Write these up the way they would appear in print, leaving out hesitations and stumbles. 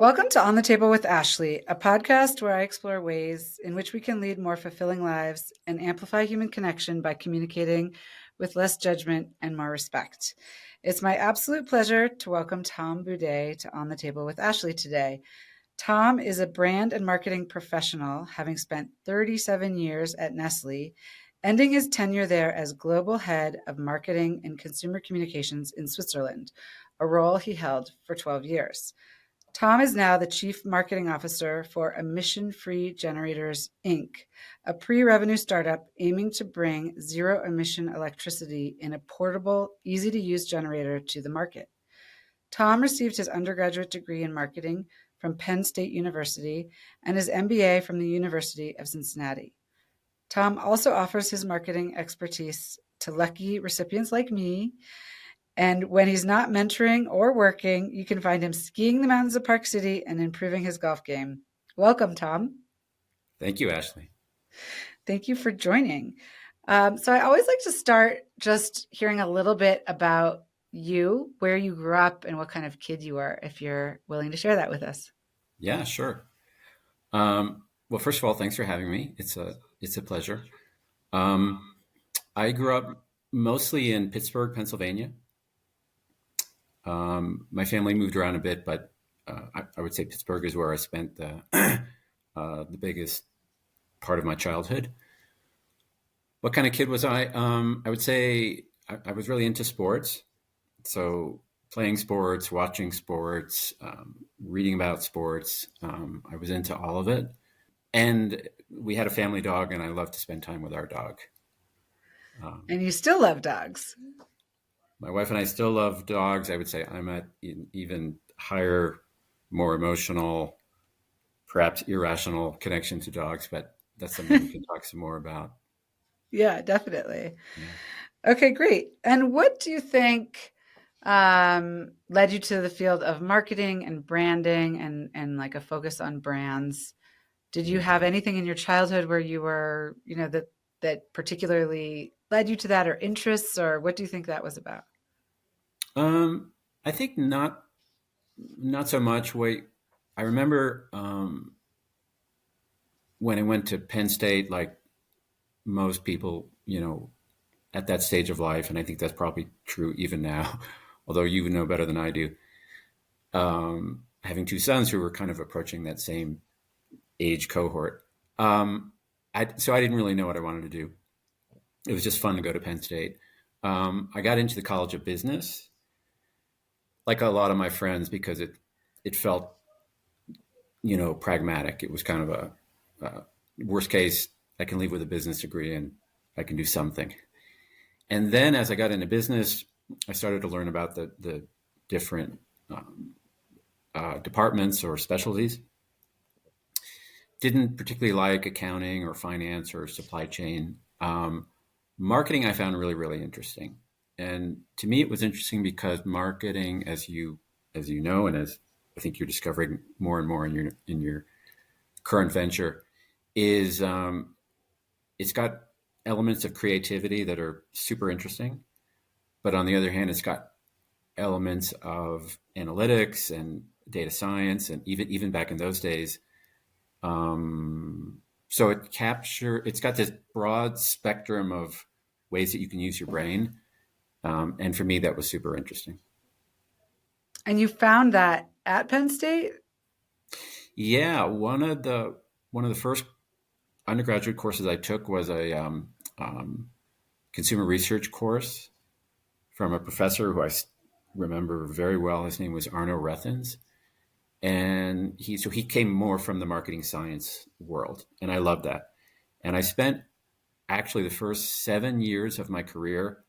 Welcome to On the Table with Ashley, a podcast where I explore ways in which we can lead more fulfilling lives and amplify human connection by communicating with less judgment and more respect. It's my absolute pleasure to welcome Tom Buday to On the Table with Ashley today. Tom is a brand and marketing professional, having spent 37 years at Nestle, ending his tenure there as global head of marketing and consumer communications in Switzerland, a role he held for 12 years. Tom is now the Chief Marketing Officer for Emission Free Generators, Inc., a pre-revenue startup aiming to bring zero-emission electricity in a portable, easy-to-use generator to the market. Tom received his undergraduate degree in marketing from Penn State University and his MBA from the University of Cincinnati. Tom also offers his marketing expertise to lucky recipients like me. And when he's not mentoring or working, you can find him skiing the mountains of Park City and improving his golf game. Welcome, Tom. Thank you, Ashley. Thank you for joining. So I always like to start just hearing a little bit about you, where you grew up, and what kind of kid you are, if you're willing to share that with us. Yeah, sure. Well, first of all, thanks for having me. It's a pleasure. I grew up mostly in Pittsburgh, Pennsylvania. My family moved around a bit, but I would say Pittsburgh is where I spent the biggest part of my childhood. What kind of kid was I? I would say I was really into sports. So playing sports, watching sports, reading about sports. I was into all of it. And we had a family dog, and I loved to spend time with our dog. And you still love dogs. My wife and I still love dogs. I would say I'm at an even higher, more emotional, perhaps irrational connection to dogs, but that's something we can talk some more about. Yeah, definitely. Yeah. Okay, great. And what do you think led you to the field of marketing and branding and like a focus on brands? Did you have anything in your childhood where you were, that particularly led you to that, or interests, or what do you think that was about? I think not so much. I remember when I went to Penn State, like most people, at that stage of life, and I think that's probably true even now, although you would know better than I do, having two sons who were kind of approaching that same age cohort. So I didn't really know what I wanted to do. It was just fun to go to Penn State. I got into the College of Business, like a lot of my friends, because it felt, pragmatic. It was kind of a worst case, I can leave with a business degree and I can do something. And then as I got into business, I started to learn about the different departments or specialties. Didn't particularly like accounting or finance or supply chain. Marketing I found really, really interesting. And to me, it was interesting because marketing, as you know, and as I think you're discovering more and more in your current venture, is it's got elements of creativity that are super interesting. But on the other hand, it's got elements of analytics and data science, and even back in those days. So it's got this broad spectrum of ways that you can use your brain. And for me, that was super interesting. And you found that at Penn State? Yeah, one of the first undergraduate courses I took was a consumer research course from a professor who I remember very well. His name was Arno Rethens, and he came more from the marketing science world, and I loved that. And I spent actually the first 7 years of my career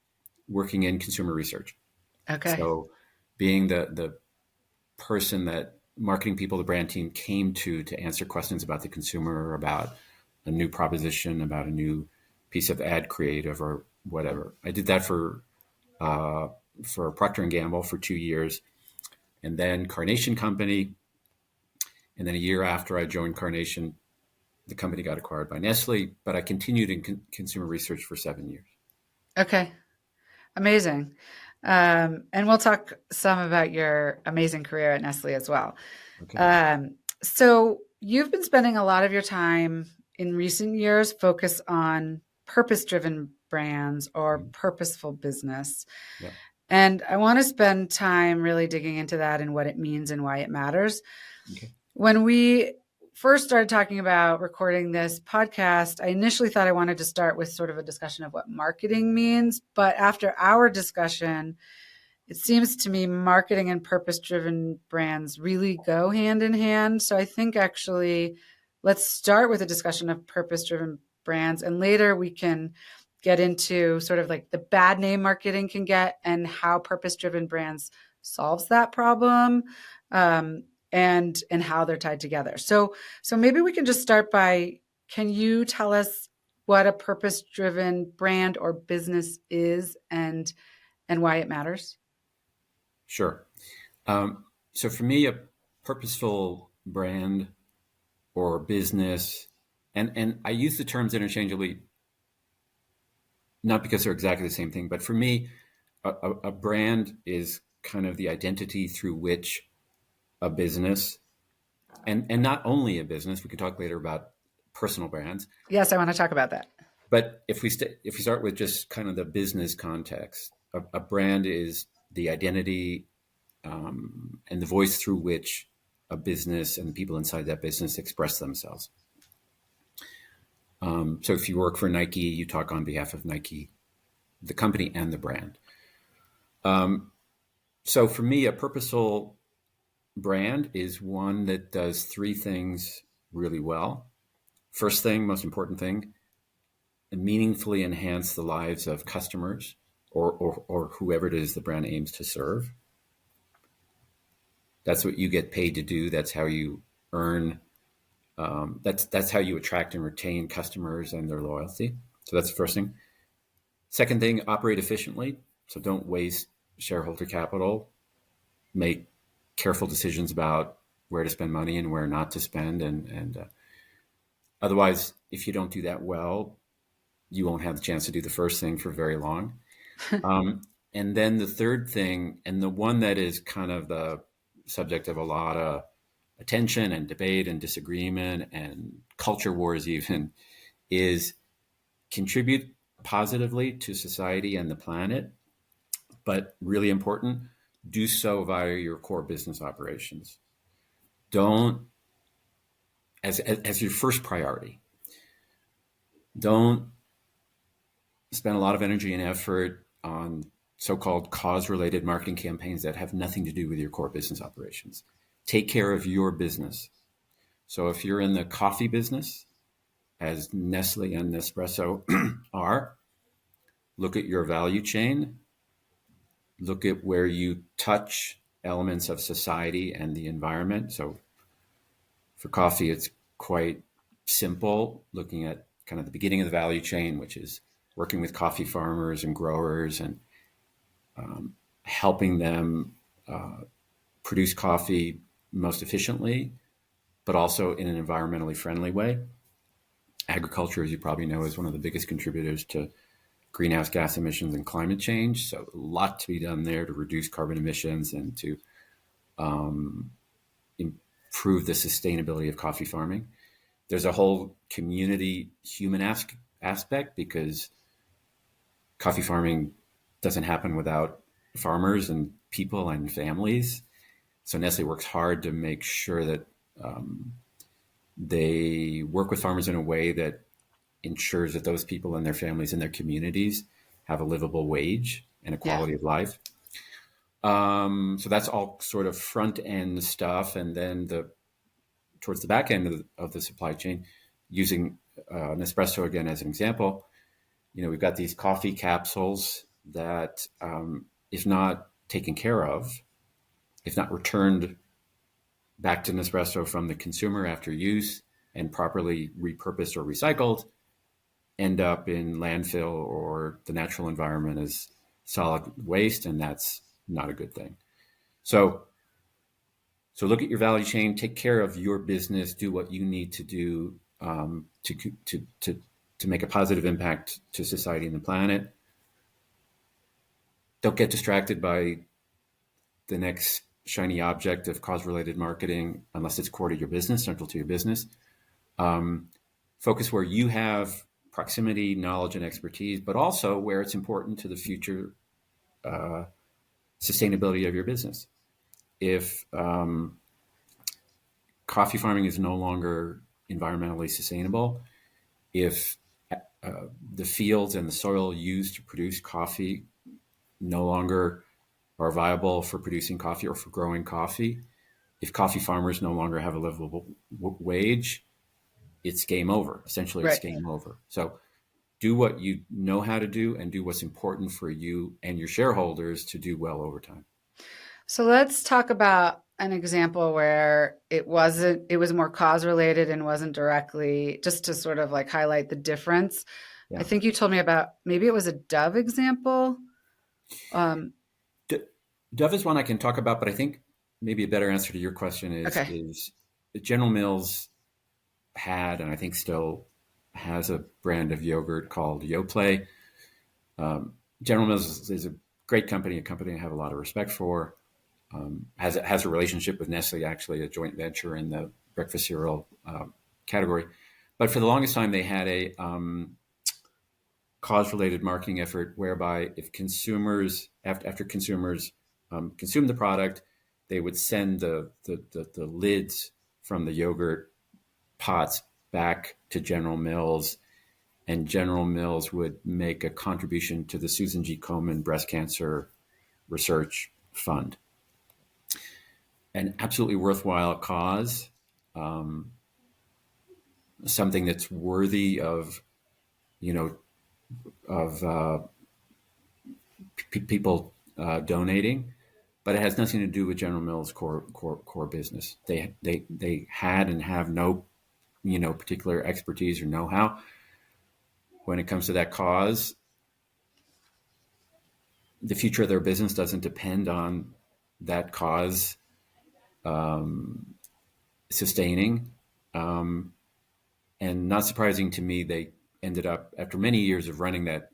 working in consumer research. Okay. So being the person that marketing people, the brand team, came to answer questions about the consumer, about a new proposition, about a new piece of ad creative or whatever. I did that for Procter & Gamble for 2 years, and then Carnation Company. And then a year after I joined Carnation, the company got acquired by Nestle, but I continued in consumer research for 7 years. Okay. Amazing. And we'll talk some about your amazing career at Nestle as well. Okay. So you've been spending a lot of your time in recent years focused on purpose-driven brands or Mhm. purposeful business. Yeah. And I want to spend time really digging into that and what it means and why it matters. Okay. When we first started talking about recording this podcast, I initially thought I wanted to start with sort of a discussion of what marketing means. But after our discussion, it seems to me marketing and purpose driven brands really go hand in hand. So I think actually let's start with a discussion of purpose driven brands, and later we can get into sort of like the bad name marketing can get and how purpose driven brands solves that problem. And how they're tied together. So maybe we can just start by, can you tell us what a purpose driven brand or business is and why it matters? Sure. So for me, a purposeful brand or business, and I use the terms interchangeably, not because they're exactly the same thing, but for me, a brand is kind of the identity through which a business, and not only a business, we can talk later about personal brands, Yes, I want to talk about that. but if we start with just kind of the business context, a brand is the identity and the voice through which a business and the people inside that business express themselves. So if you work for Nike, you talk on behalf of Nike, the company and the brand. So for me, a purposeful brand is one that does three things really well. First thing, most important thing, meaningfully enhance the lives of customers or whoever it is the brand aims to serve. That's what you get paid to do. That's how you earn. That's how you attract and retain customers and their loyalty. So that's the first thing. Second thing, operate efficiently. So don't waste shareholder capital. Make careful decisions about where to spend money and where not to spend. And otherwise, if you don't do that well, you won't have the chance to do the first thing for very long. And then the third thing, and the one that is kind of the subject of a lot of attention and debate and disagreement and culture wars, even, is contribute positively to society and the planet, but really important, do so via your core business operations. Don't, as your first priority, don't spend a lot of energy and effort on so-called cause-related marketing campaigns that have nothing to do with your core business operations. Take care of your business. So if you're in the coffee business, as Nestle and Nespresso are, look at your value chain, look at where you touch elements of society and the environment. So for coffee, it's quite simple, looking at kind of the beginning of the value chain, which is working with coffee farmers and growers and helping them produce coffee most efficiently, but also in an environmentally friendly way. Agriculture, as you probably know, is one of the biggest contributors to greenhouse gas emissions and climate change. So a lot to be done there to reduce carbon emissions and to improve the sustainability of coffee farming. There's a whole community human aspect because coffee farming doesn't happen without farmers and people and families. So Nestle works hard to make sure that they work with farmers in a way that ensures that those people and their families and their communities have a livable wage and a Yeah. quality of life. So that's all sort of front end stuff, and then towards the back end of the supply chain, using Nespresso again as an example. We've got these coffee capsules that, if not taken care of, if not returned back to Nespresso from the consumer after use and properly repurposed or recycled, end up in landfill or the natural environment as solid waste, and that's not a good thing. So look at your value chain, take care of your business, do what you need to do to make a positive impact to society and the planet. Don't get distracted by the next shiny object of cause-related marketing unless it's core to your business, central to your business. Focus where you have proximity, knowledge, and expertise, but also where it's important to the future sustainability of your business. If coffee farming is no longer environmentally sustainable, if the fields and the soil used to produce coffee no longer are viable for producing coffee or for growing coffee, if coffee farmers no longer have a livable wage, it's game over. Essentially, it's Right. game over. So do what you know how to do and do what's important for you and your shareholders to do well over time. So let's talk about an example where it was more cause related and wasn't directly, just to sort of like highlight the difference. I Yeah. think you told me about, maybe it was a Dove example. Dove is one I can talk about, but I think maybe a better answer to your question Okay. is General Mills had, and I think still has, a brand of yogurt called Yoplait. General Mills is a great company, a company I have a lot of respect for. Has a relationship with Nestle, actually a joint venture in the breakfast cereal category. But for the longest time, they had a cause-related marketing effort whereby if consumers, after consumers consume the product, they would send the lids from the yogurt pots back to General Mills, and General Mills would make a contribution to the Susan G. Komen Breast Cancer Research Fund. An absolutely worthwhile cause, something that's worthy of, people donating, but it has nothing to do with General Mills' core business. They had and have no, particular expertise or know-how when it comes to that cause. The future of their business doesn't depend on that cause sustaining. And not surprising to me, they ended up, after many years of running that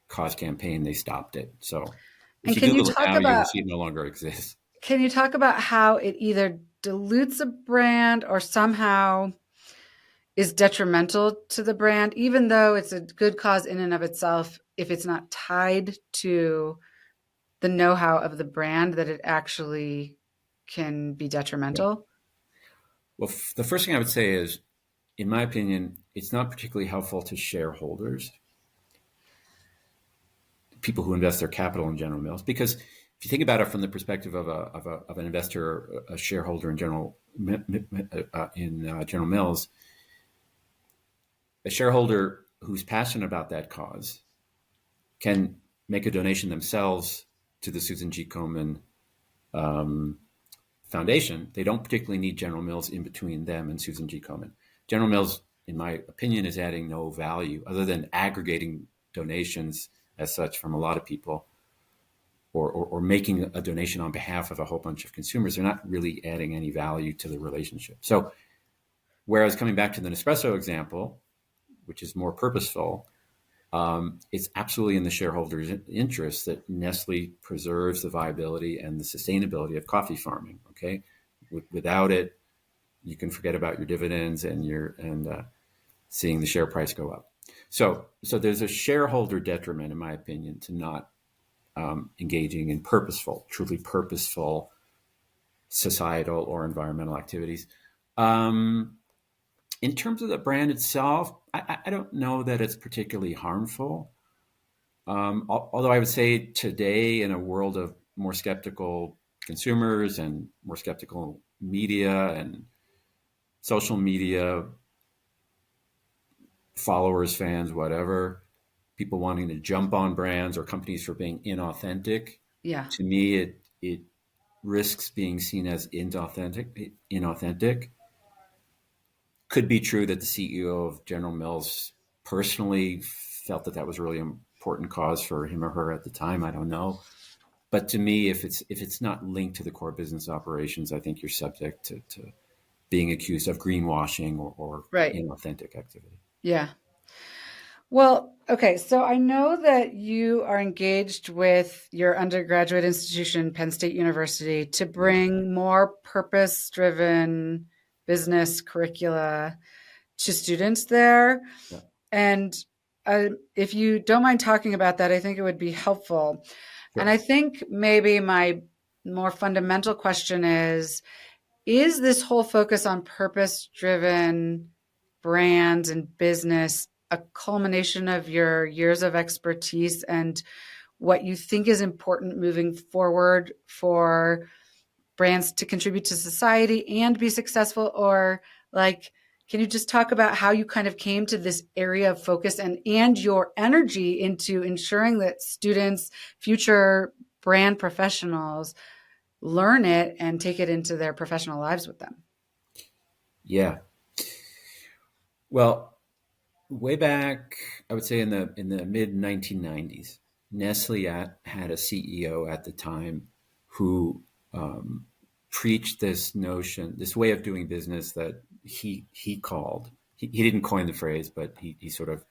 cause campaign, they stopped it. So And if you Google it now, you will see it no longer exists. can you talk about how it either dilutes a brand or somehow is detrimental to the brand, even though it's a good cause in and of itself, if it's not tied to the know-how of the brand, that it actually can be Yeah. detrimental? Well, the first thing I would say is, in my opinion, it's not particularly helpful to shareholders, people who invest their capital in General Mills, because if you think about it from the perspective of an investor, a shareholder in General Mills, a shareholder who's passionate about that cause can make a donation themselves to the Susan G. Komen Foundation. They don't particularly need General Mills in between them and Susan G. Komen. General Mills, in my opinion, is adding no value other than aggregating donations as such from a lot of people, or making a donation on behalf of a whole bunch of consumers. They're not really adding any value to the relationship. So, whereas coming back to the Nespresso example, which is more purposeful, it's absolutely in the shareholders' interest that Nestle preserves the viability and the sustainability of coffee farming. Okay, without it, you can forget about your dividends and seeing the share price go up. So there's a shareholder detriment, in my opinion, to not engaging in truly purposeful societal or environmental activities. In terms of the brand itself, I don't know that it's particularly harmful. Although I would say today, in a world of more skeptical consumers and more skeptical media and social media, followers, fans, whatever, people wanting to jump on brands or companies for being inauthentic, Yeah. to me, it risks being seen as inauthentic. Could be true that the CEO of General Mills personally felt that was a really important cause for him or her at the time. I don't know. But to me, if it's not linked to the core business operations, I think you're subject to being accused of greenwashing or Right. inauthentic activity. Yeah. Well, okay, so I know that you are engaged with your undergraduate institution, Penn State University, to bring more purpose-driven business curricula to students there. Yeah, And if you don't mind talking about that, I think it would be helpful. And sure. I think maybe my more fundamental question is this whole focus on purpose driven brands and business a culmination of your years of expertise and what you think is important moving forward for brands to contribute to society and be successful? Or like, can you just talk about how you kind of came to this area of focus and your energy into ensuring that students, future brand professionals, learn it and take it into their professional lives with them? Yeah. Well, way back, I would say in the mid 1990s, Nestle had a CEO at the time who preached this notion, this way of doing business that he called. He didn't coin the phrase, but he sort of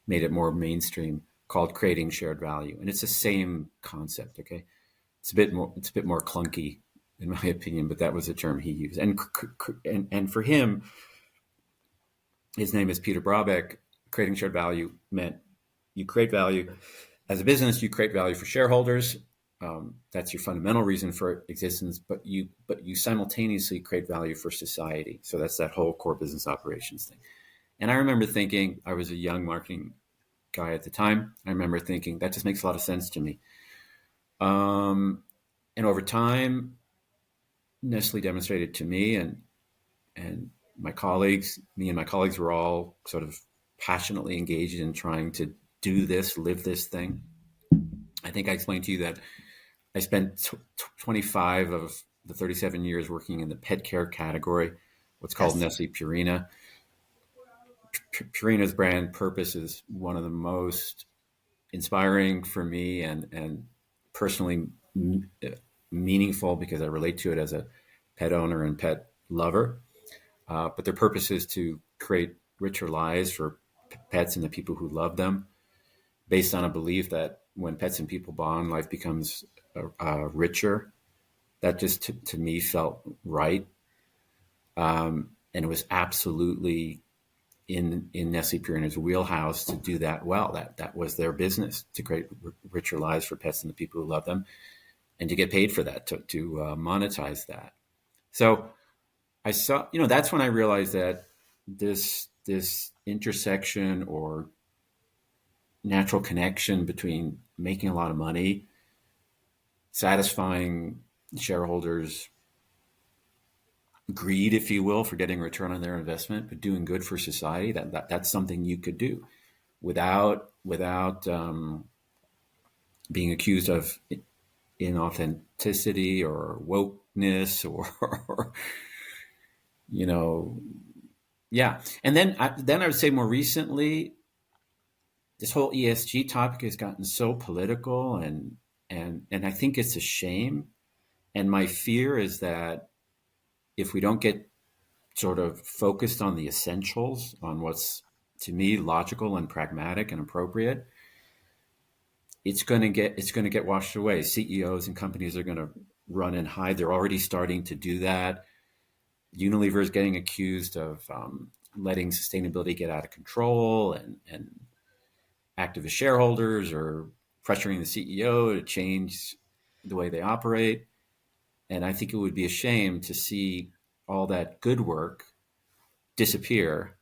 made it more mainstream, called creating shared value, and it's the same concept. Okay, it's a bit more clunky in my opinion, but that was the term he used, and for him, his name is Peter Brabeck. Creating shared value meant you create value as a business. You create value for shareholders. That's your fundamental reason for existence. But you simultaneously create value for society. So that's that whole core business operations thing. And I remember thinking, I was a young marketing guy at the time. I remember thinking that just makes a lot of sense to me. And over time, Nestle demonstrated to me and my colleagues, me and my colleagues were all sort of passionately engaged in trying to do this, live this thing. I think I explained to you that I spent 25 of the 37 years working in the pet care category, what's called Yes. Nestle Purina. Purina's brand purpose is one of the most inspiring for me and personally meaningful because I relate to it as a pet owner and pet lover. But their purpose is to create richer lives for pets and the people who love them, based on a belief that when pets and people bond, life becomes richer. That just to me felt right, and it was absolutely in Nestle Purina's wheelhouse to do that well. That was their business, to create richer lives for pets and the people who love them, and to get paid for that, to monetize that. So I saw, that's when I realized that this intersection or natural connection between making a lot of money, satisfying shareholders' greed, if you will, for getting a return on their investment, but doing good for society, that's something you could do without being accused of inauthenticity or wokeness or you know yeah. And then I would say more recently, this whole ESG topic has gotten so political, and I think it's a shame. And my fear is that if we don't get sort of focused on the essentials, on what's to me logical and pragmatic and appropriate, it's going to get washed away. CEOs and companies are going to run and hide. They're already starting to do that. Unilever is getting accused of letting sustainability get out of control, and activist shareholders are pressuring the CEO to change the way they operate. And I think it would be a shame to see all that good work disappear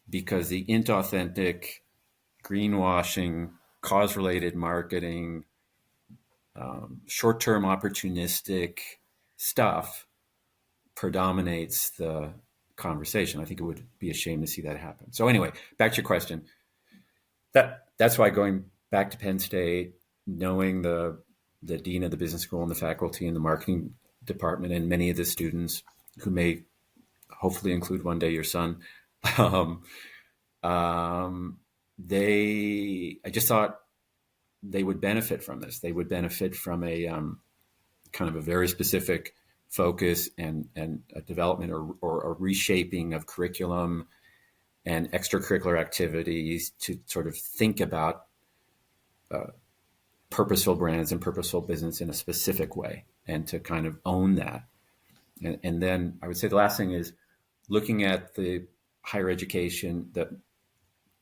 because the inauthentic, greenwashing, cause related marketing, short term opportunistic stuff predominates the conversation. I think it would be a shame to see that happen. So, anyway, back to your question. That's why going back to Penn State, knowing the dean of the business school and the faculty and the marketing department and many of the students who may hopefully include one day your son, um, I just thought they would benefit from this. They would benefit from a kind of a very specific focus and a development or a reshaping of curriculum and extracurricular activities to sort of think about purposeful brands and purposeful business in a specific way and to kind of own that. And then I would say the last thing is looking at the higher education, the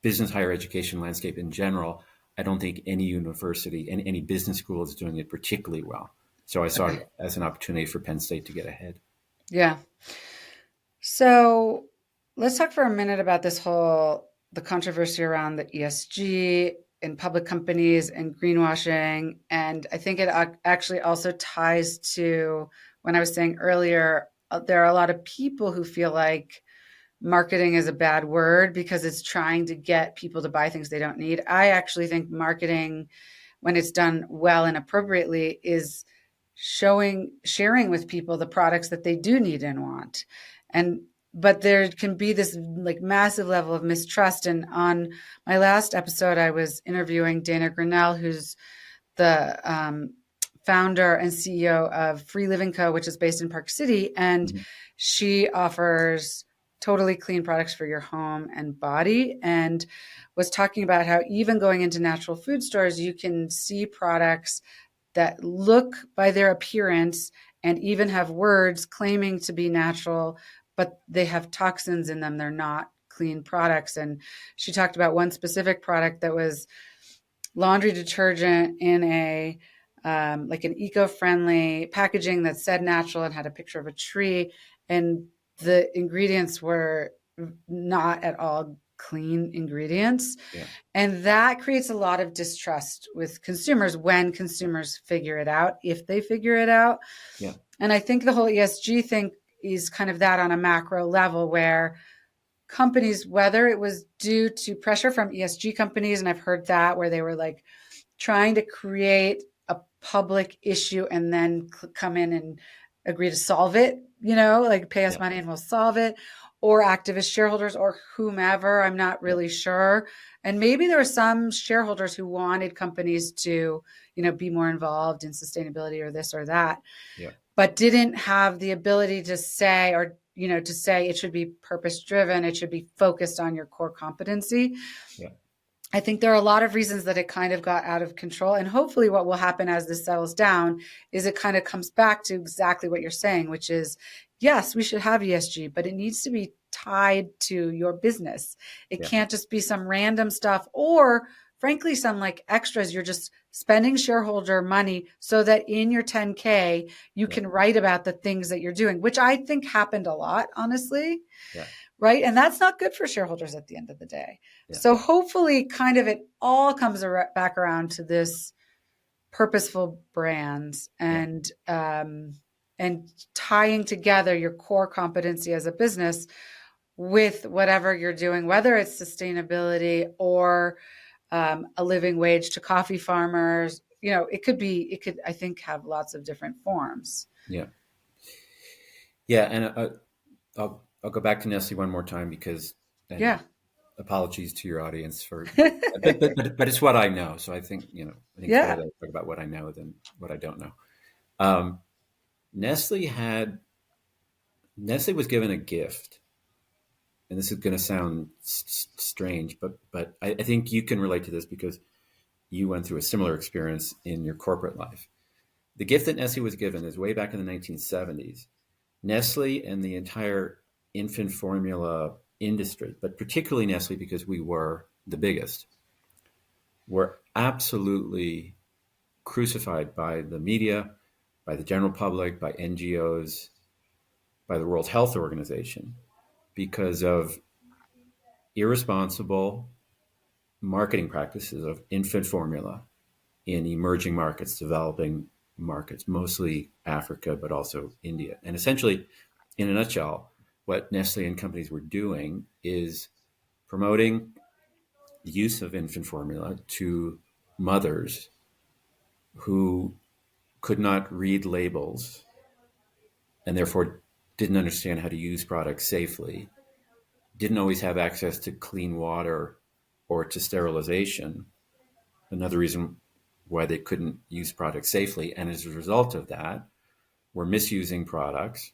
business higher education landscape in general. I don't think any university and any business school is doing it particularly well. So I saw it as an opportunity for Penn State to get ahead. Yeah. So let's talk for a minute about the controversy around the ESG in public companies and greenwashing. And I think it actually also ties to when I was saying earlier, there are a lot of people who feel like marketing is a bad word because it's trying to get people to buy things they don't need. I actually think marketing, when it's done well and appropriately, is sharing with people the products that they do need and want. But there can be this like massive level of mistrust. And on my last episode, I was interviewing Dana Grinnell, who's the founder and CEO of Free Living Co., which is based in Park City. And she offers totally clean products for your home and body, and was talking about how even going into natural food stores, you can see products that look by their appearance and even have words claiming to be natural, but they have toxins in them. They're not clean products. And she talked about one specific product that was laundry detergent in a like an eco-friendly packaging that said natural and had a picture of a tree. And the ingredients were not at all clean ingredients. Yeah. And that creates a lot of distrust with consumers when consumers figure it out, if they figure it out. Yeah. And I think the whole ESG thing is kind of that on a macro level where companies, whether it was due to pressure from ESG companies, and I've heard that where they were like trying to create a public issue and then come in and agree to solve it, like pay us money and we'll solve it, or activist shareholders or whomever, I'm not really sure. And maybe there were some shareholders who wanted companies to, be more involved in sustainability or this or that, but didn't have the ability to say, to say it should be purpose driven, it should be focused on your core competency. Yeah. I think there are a lot of reasons that it kind of got out of control. And hopefully what will happen as this settles down is it kind of comes back to exactly what you're saying, which is, yes, we should have ESG, but it needs to be tied to your business. It can't just be some random stuff or frankly, some like extras. You're just spending shareholder money so that in your 10K, you can write about the things that you're doing, which I think happened a lot, honestly. Yeah. Right. And that's not good for shareholders at the end of the day. Yeah. So hopefully kind of it all comes back around to this purposeful brands and tying together your core competency as a business with whatever you're doing, whether it's sustainability or a living wage to coffee farmers. It could, I think, have lots of different forms. Yeah. Yeah. And I'll go back to Nestle one more time because apologies to your audience for, but it's what I know. So I think, it's better to talk about what I know than what I don't know. Nestle was given a gift, and this is going to sound strange, but I think you can relate to this because you went through a similar experience in your corporate life. The gift that Nestle was given is way back in the 1970s. Nestle and the entire infant formula industry, but particularly Nestle because we were the biggest, were absolutely crucified by the media, by the general public, by NGOs, by the World Health Organization because of irresponsible marketing practices of infant formula in emerging markets, developing markets, mostly Africa, but also India. And essentially, in a nutshell, what Nestle and companies were doing is promoting the use of infant formula to mothers who could not read labels and therefore didn't understand how to use products safely, didn't always have access to clean water or to sterilization. Another reason why they couldn't use products safely. And as a result of that, were misusing products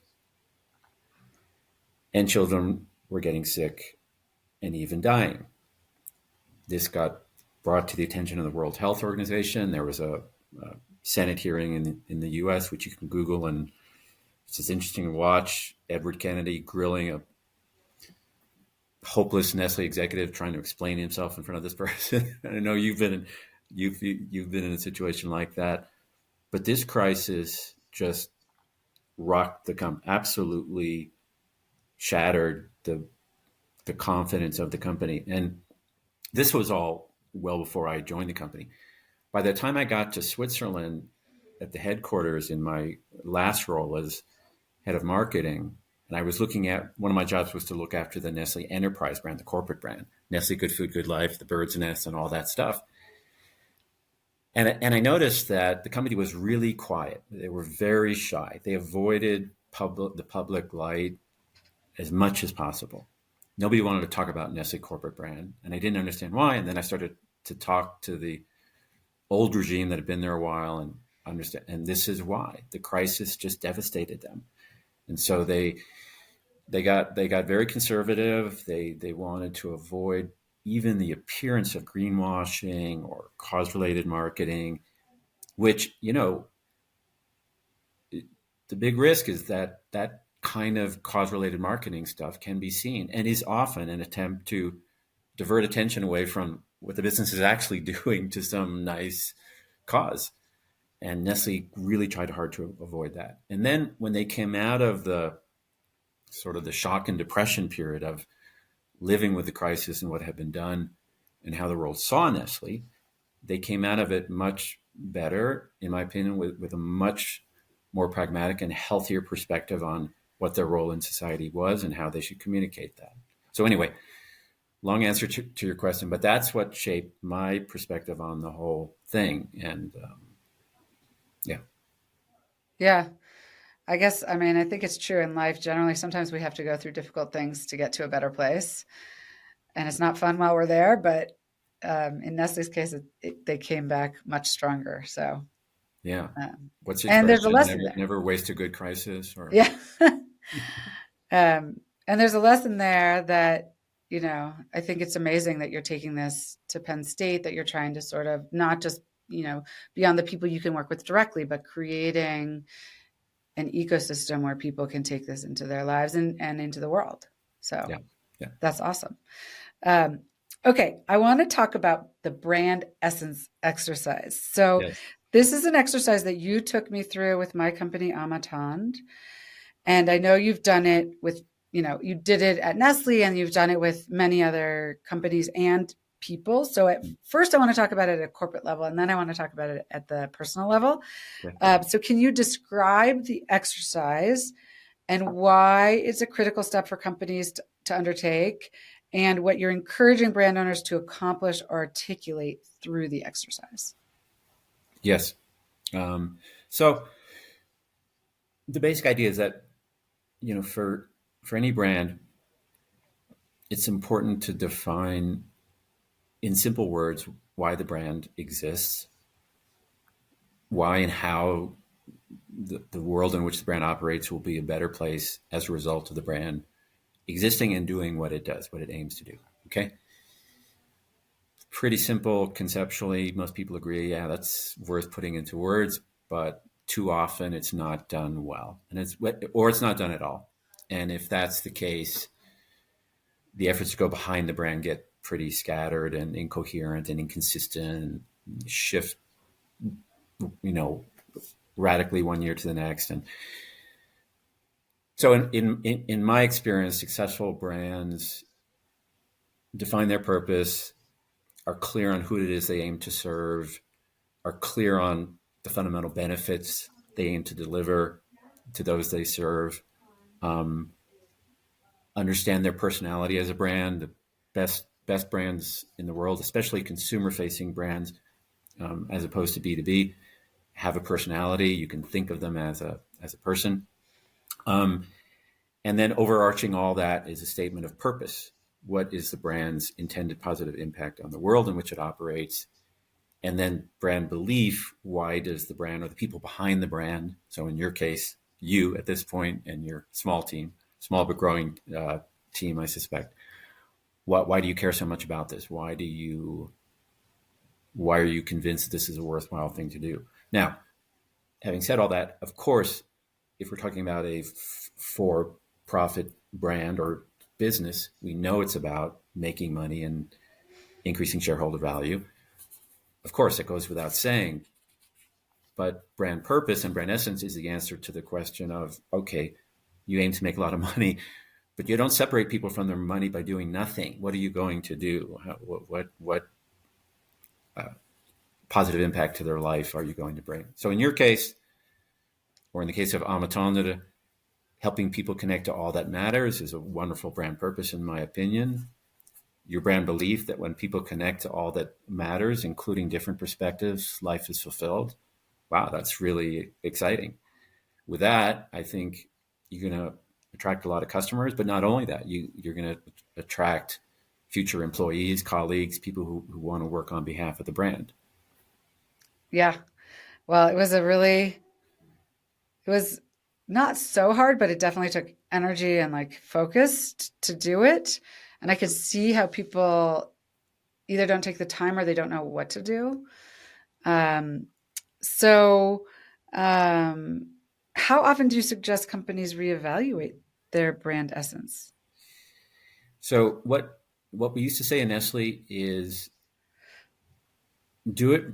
and children were getting sick and even dying. This got brought to the attention of the World Health Organization. There was a Senate hearing in the U.S., which you can Google, and it's just interesting to watch Edward Kennedy grilling a hopeless Nestle executive trying to explain himself in front of this person. I know you've been in a situation like that, but this crisis just rocked the company, absolutely shattered the confidence of the company. And this was all well before I joined the company. By the time I got to Switzerland at the headquarters in my last role as head of marketing, and I was looking at, one of my jobs was to look after the Nestle enterprise brand, the corporate brand, Nestle Good Food, Good Life, the Bird's Nest, and all that stuff. And I noticed that the company was really quiet. They were very shy. They avoided the public light as much as possible. Nobody wanted to talk about Nestle corporate brand, and I didn't understand why. And then I started to talk to the old regime that had been there a while and understand. And this is why the crisis just devastated them. And so they got very conservative. They wanted to avoid even the appearance of greenwashing or cause-related marketing, which, the big risk is that kind of cause-related marketing stuff can be seen and is often an attempt to divert attention away from what the business is actually doing to some nice cause. And Nestle really tried hard to avoid that. And then when they came out of the sort of the shock and depression period of living with the crisis and what had been done and how the world saw Nestle, they came out of it much better, in my opinion, with a much more pragmatic and healthier perspective on what their role in society was and how they should communicate that. So anyway, long answer to your question, but that's what shaped my perspective on the whole thing. And yeah. Yeah. I guess, I mean, I think it's true in life generally. Sometimes we have to go through difficult things to get to a better place. And it's not fun while we're there, but in Nestle's case, they came back much stronger. So, yeah. What's the and there's a expression? lesson there. Never waste a good crisis. Or Yeah. And there's a lesson there that, I think it's amazing that you're taking this to Penn State, that you're trying to sort of not just, beyond the people you can work with directly, but creating an ecosystem where people can take this into their lives and into the world. So yeah. That's awesome. Okay, I want to talk about the brand essence exercise. So Yes. This is an exercise that you took me through with my company, Âme Atendre. And I know you've done it with, you did it at Nestle and you've done it with many other companies and people. So at first I want to talk about it at a corporate level, and then I want to talk about it at the personal level. Yeah. So can you describe the exercise and why it's a critical step for companies to undertake, and what you're encouraging brand owners to accomplish or articulate through the exercise? Yes. So the basic idea is that, for any brand, it's important to define in simple words why the brand exists, why and how the world in which the brand operates will be a better place as a result of the brand existing and doing what it does, what it aims to do. Okay. Pretty simple conceptually. Most people agree, yeah, that's worth putting into words, but too often it's not done well, and it's not done at all. And if that's the case, the efforts to go behind the brand get pretty scattered and incoherent and inconsistent, and shift, radically one year to the next. And so in my experience, successful brands define their purpose, are clear on who it is they aim to serve, are clear on the fundamental benefits they aim to deliver to those they serve, understand their personality as a brand. The best brands in the world, especially consumer-facing brands, as opposed to B2B, have a personality. You can think of them as a person. And then overarching all that is a statement of purpose. What is the brand's intended positive impact on the world in which it operates? And then brand belief. Why does the brand or the people behind the brand, so in your case, you at this point and your small but growing team, I suspect, Why do you care so much about this? Why are you convinced this is a worthwhile thing to do? Now, having said all that, of course, if we're talking about a for-profit brand or business, we know it's about making money and increasing shareholder value. Of course, it goes without saying. But brand purpose and brand essence is the answer to the question of, okay, you aim to make a lot of money, but you don't separate people from their money by doing nothing. What are you going to do? What positive impact to their life are you going to bring? So in your case, or in the case of Âme Atendre, helping people connect to all that matters is a wonderful brand purpose, in my opinion. Your brand belief that when people connect to all that matters, including different perspectives, life is fulfilled. Wow, that's really exciting. With that, I think you're going to attract a lot of customers, but not only that, you're going to attract future employees, colleagues, people who want to work on behalf of the brand. Yeah. Well, it was not so hard, but it definitely took energy and like focus to do it. And I could see how people either don't take the time or they don't know what to do. Um, so, um, how often do you suggest companies reevaluate their brand essence? So what we used to say in Nestle is do it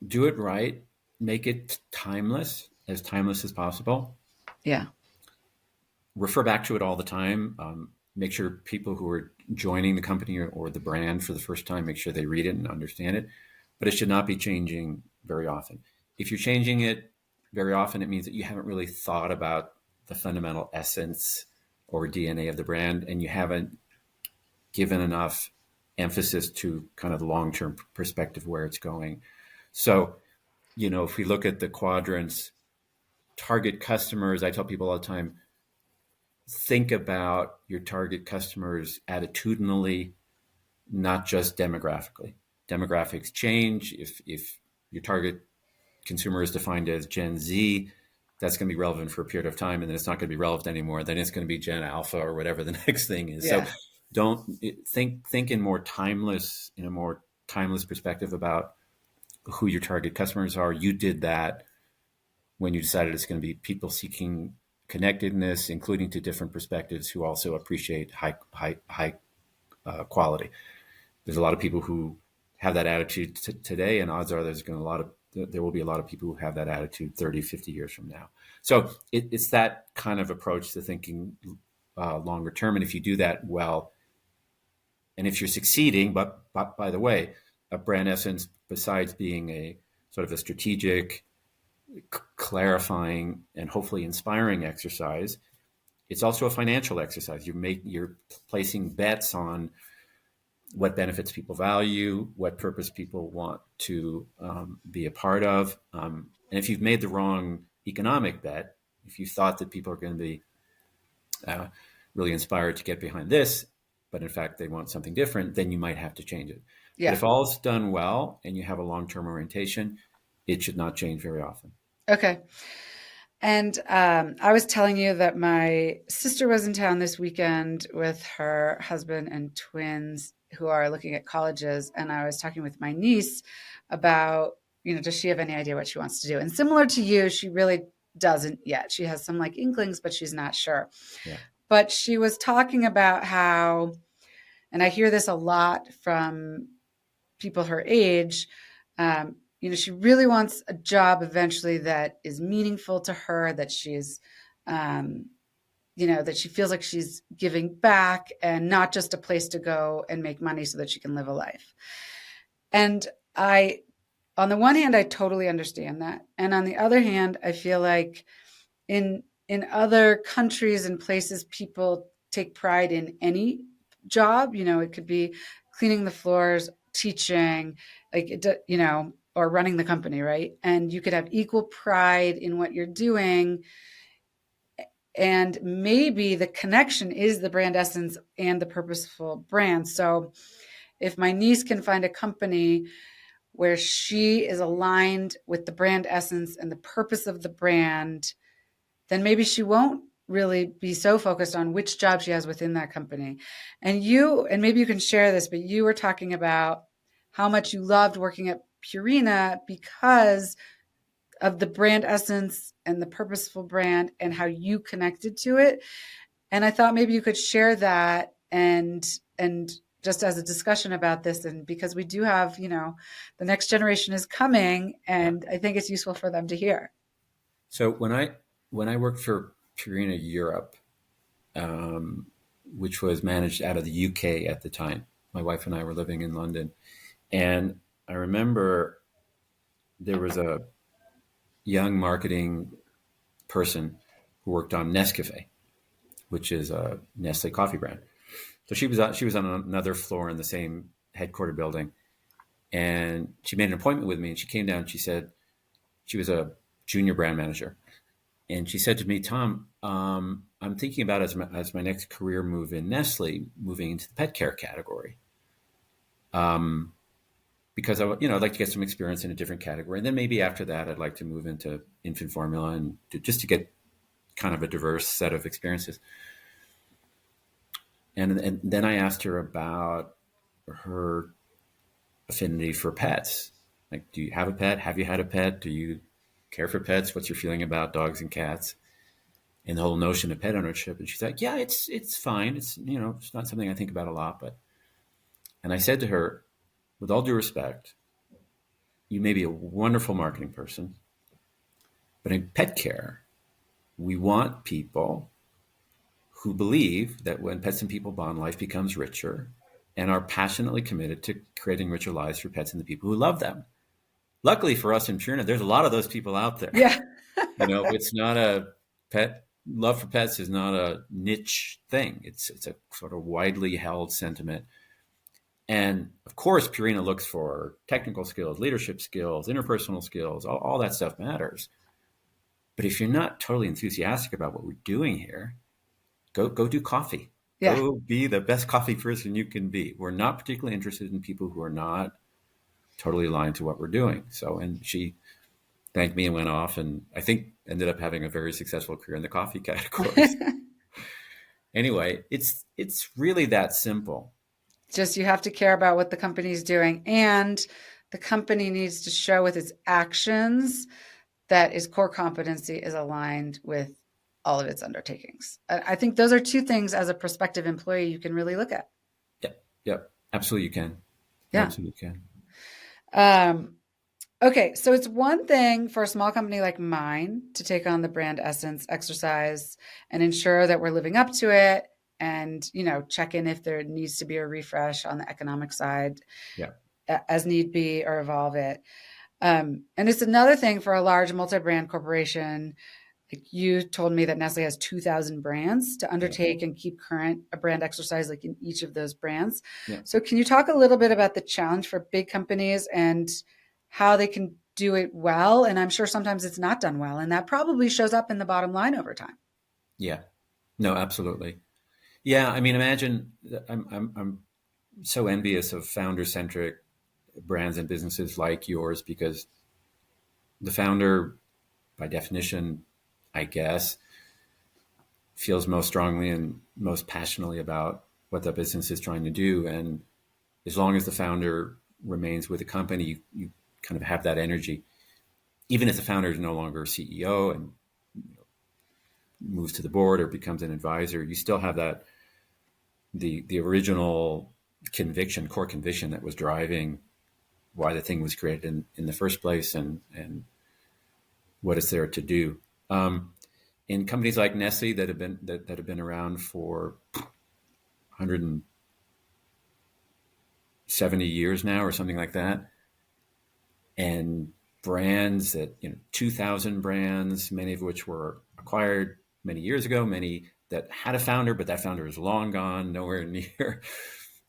do it right, make it timeless as possible. Yeah. Refer back to it all the time. Make sure people who are joining the company or the brand for the first time, make sure they read it and understand it. But it should not be changing very often. If you're changing it very often, it means that you haven't really thought about the fundamental essence or DNA of the brand, and you haven't given enough emphasis to kind of the long-term perspective where it's going. So, if we look at the quadrants, target customers, I tell people all the time, think about your target customers attitudinally, not just demographically. Demographics change. If your target consumer is defined as Gen Z, that's going to be relevant for a period of time, and then it's not going to be relevant anymore. Then it's going to be Gen Alpha or whatever the next thing is. So Yeah. don't think in a more timeless perspective about who your target customers are. You did that when you decided it's going to be people seeking connectedness, including to different perspectives who also appreciate high quality. There's a lot of people who have that attitude today, and odds are there will be a lot of people who have that attitude 30, 50 years from now. So it's that kind of approach to thinking longer term. And if you do that well, and if you're succeeding, but by the way, a brand essence, besides being a sort of a strategic, clarifying, and hopefully inspiring exercise, it's also a financial exercise. You're placing bets on what benefits people value, what purpose people want to be a part of. And if you've made the wrong economic bet, if you thought that people are going to be really inspired to get behind this, but in fact they want something different, then you might have to change it. But Yeah. if all's done well and you have a long-term orientation, it should not change very often. Okay. And I was telling you that my sister was in town this weekend with her husband and twins who are looking at colleges. And I was talking with my niece about, does she have any idea what she wants to do? And similar to you, she really doesn't yet. She has some like inklings, but she's not sure. Yeah. But she was talking about how, and I hear this a lot from people her age, she really wants a job eventually that is meaningful to her, that she's, that she feels like she's giving back and not just a place to go and make money so that she can live a life. And on the one hand, I totally understand that. And on the other hand, I feel like in other countries and places, people take pride in any job. It could be cleaning the floors, teaching, or running the company, right? And you could have equal pride in what you're doing. And maybe the connection is the brand essence and the purposeful brand. So if my niece can find a company where she is aligned with the brand essence and the purpose of the brand, then maybe she won't really be so focused on which job she has within that company. And maybe you can share this, but you were talking about how much you loved working at Purina because of the brand essence and the purposeful brand and how you connected to it. And I thought maybe you could share that and just as a discussion about this, and because we do have, the next generation is coming, Yeah. and I think it's useful for them to hear. So when I worked for Purina Europe, which was managed out of the UK at the time, my wife and I were living in London, and I remember there was a young marketing person who worked on Nescafe, which is a Nestle coffee brand. So she was on another floor in the same headquarter building, and she made an appointment with me. And she came down. And she said she was a junior brand manager, and she said to me, "Tom, I'm thinking about as my next career move in Nestle, moving into the pet care category, because I'd like to get some experience in a different category, and then maybe after that, I'd like to move into infant formula and just to get kind of a diverse set of experiences." And then I asked her about her affinity for pets. Like, do you have a pet? Have you had a pet? Do you care for pets? What's your feeling about dogs and cats? And the whole notion of pet ownership. And she's like, yeah, it's fine. It's not something I think about a lot. And I said to her, with all due respect, you may be a wonderful marketing person, but in pet care, we want people who believe that when pets and people bond, life becomes richer and are passionately committed to creating richer lives for pets and the people who love them. Luckily for us in Purina, there's a lot of those people out there. Yeah. It's not a pet. Love for pets is not a niche thing. It's a sort of widely held sentiment. And of course, Purina looks for technical skills, leadership skills, interpersonal skills. All that stuff matters. But if you're not totally enthusiastic about what we're doing here, go do coffee. Yeah. Go be the best coffee person you can be. We're not particularly interested in people who are not totally aligned to what we're doing. So, and she thanked me and went off, and I think ended up having a very successful career in the coffee category. Anyway, it's really that simple. Just you have to care about what the company's doing, and the company needs to show with its actions that its core competency is aligned with all of its undertakings. I think those are two things as a prospective employee you can really look at. Yep. Absolutely you can. Yeah. Absolutely you can. Okay, so it's one thing for a small company like mine to take on the brand essence exercise and ensure that we're living up to it and, check in if there needs to be a refresh on the economic side as need be or evolve it. And it's another thing for a large multi-brand corporation. Like you told me that Nestle has 2,000 brands to undertake and keep current a brand exercise like in each of those brands. Yeah. So can you talk a little bit about the challenge for big companies and how they can do it well? And I'm sure sometimes it's not done well, and that probably shows up in the bottom line over time. Yeah. No, absolutely. Yeah. I mean, imagine I'm so envious of founder-centric brands and businesses like yours, because the founder, by definition, I guess, feels most strongly and most passionately about what the business is trying to do. And as long as the founder remains with the company, you kind of have that energy. Even if the founder is no longer a CEO and moves to the board or becomes an advisor, you still have that the original core conviction that was driving why the thing was created in the first place and what it's there to do. In companies like Nestle that have been around for 170 years now or something like that, and brands that 2,000 brands, many of which were acquired many years ago, many that had a founder, but that founder is long gone, nowhere near. You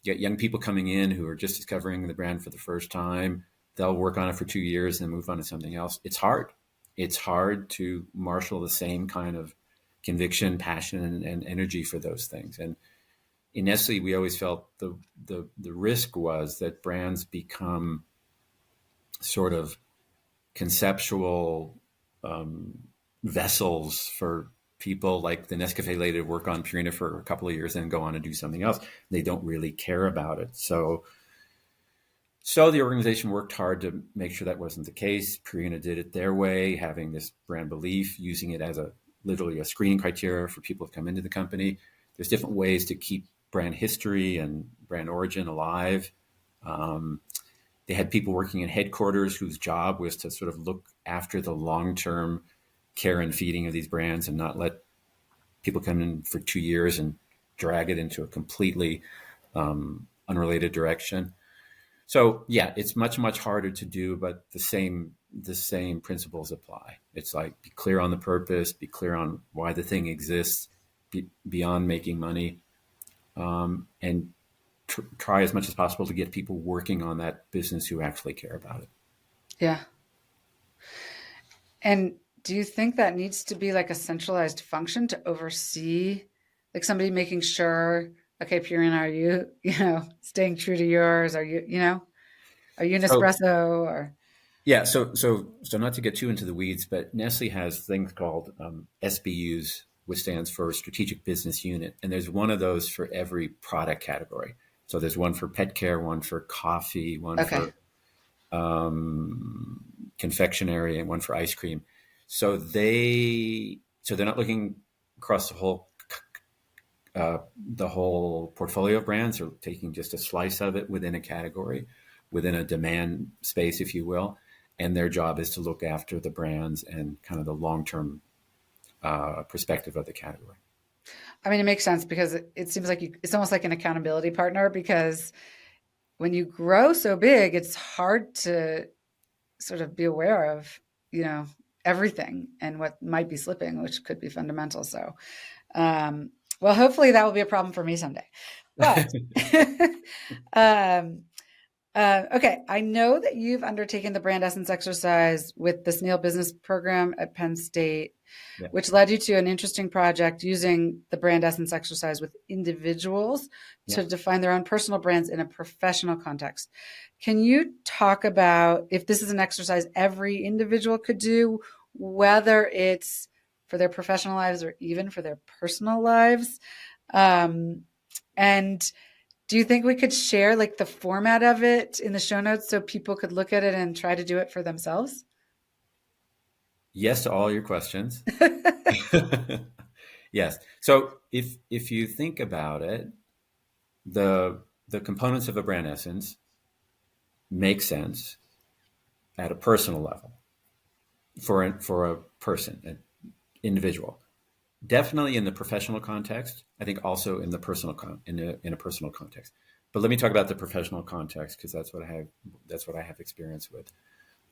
get young people coming in who are just discovering the brand for the first time. They'll work on it for 2 years and then move on to something else. It's hard. It's hard to marshal the same kind of conviction, passion, and energy for those things. And in Nestle, we always felt the risk was that brands become sort of conceptual vessels for people like the Nescafe lady work on Purina for a couple of years and go on and do something else. They don't really care about it. So the organization worked hard to make sure that wasn't the case. Purina did it their way, having this brand belief, using it as literally a screening criteria for people to come into the company. There's different ways to keep brand history and brand origin alive. They had people working in headquarters whose job was to sort of look after the long-term care and feeding of these brands and not let people come in for 2 years and drag it into a completely unrelated direction. So yeah, it's much, much harder to do, but the same principles apply. It's like, be clear on the purpose, be clear on why the thing exists, beyond making money, and try as much as possible to get people working on that business who actually care about it. Yeah. And do you think that needs to be like a centralized function to oversee, like somebody making sure, okay, Purina, are you, staying true to yours? Are you, are you So Nespresso or? yeah, so not to get too into the weeds, but Nestle has things called SBUs, which stands for Strategic Business Unit, and there's one of those for every product category. So there's one for pet care, one for coffee, one Okay. for confectionery, and one for ice cream. So they're not looking across the whole portfolio of brands. They're taking just a slice of it within a category, within a demand space, if you will. And their job is to look after the brands and kind of the long-term perspective of the category. I mean, it makes sense because it seems like it's almost like an accountability partner, because when you grow so big, it's hard to sort of be aware of, everything and what might be slipping, which could be fundamental. So, well, hopefully that will be a problem for me someday. But um, okay, I know that you've undertaken the brand essence exercise with the Snail Business Program at Penn State, Yeah. which led you to an interesting project using the brand essence exercise with individuals to define their own personal brands in a professional context. Can you talk about if this is an exercise every individual could do, whether it's for their professional lives or even for their personal lives? And do you think we could share like the format of it in the show notes so people could look at it and try to do it for themselves? Yes to all your questions. Yes. So if you think about it, the components of a brand essence make sense at a personal level for a person, an individual. Definitely in the professional context. I think also in the in a personal context. But let me talk about the professional context, because that's what I have experience with.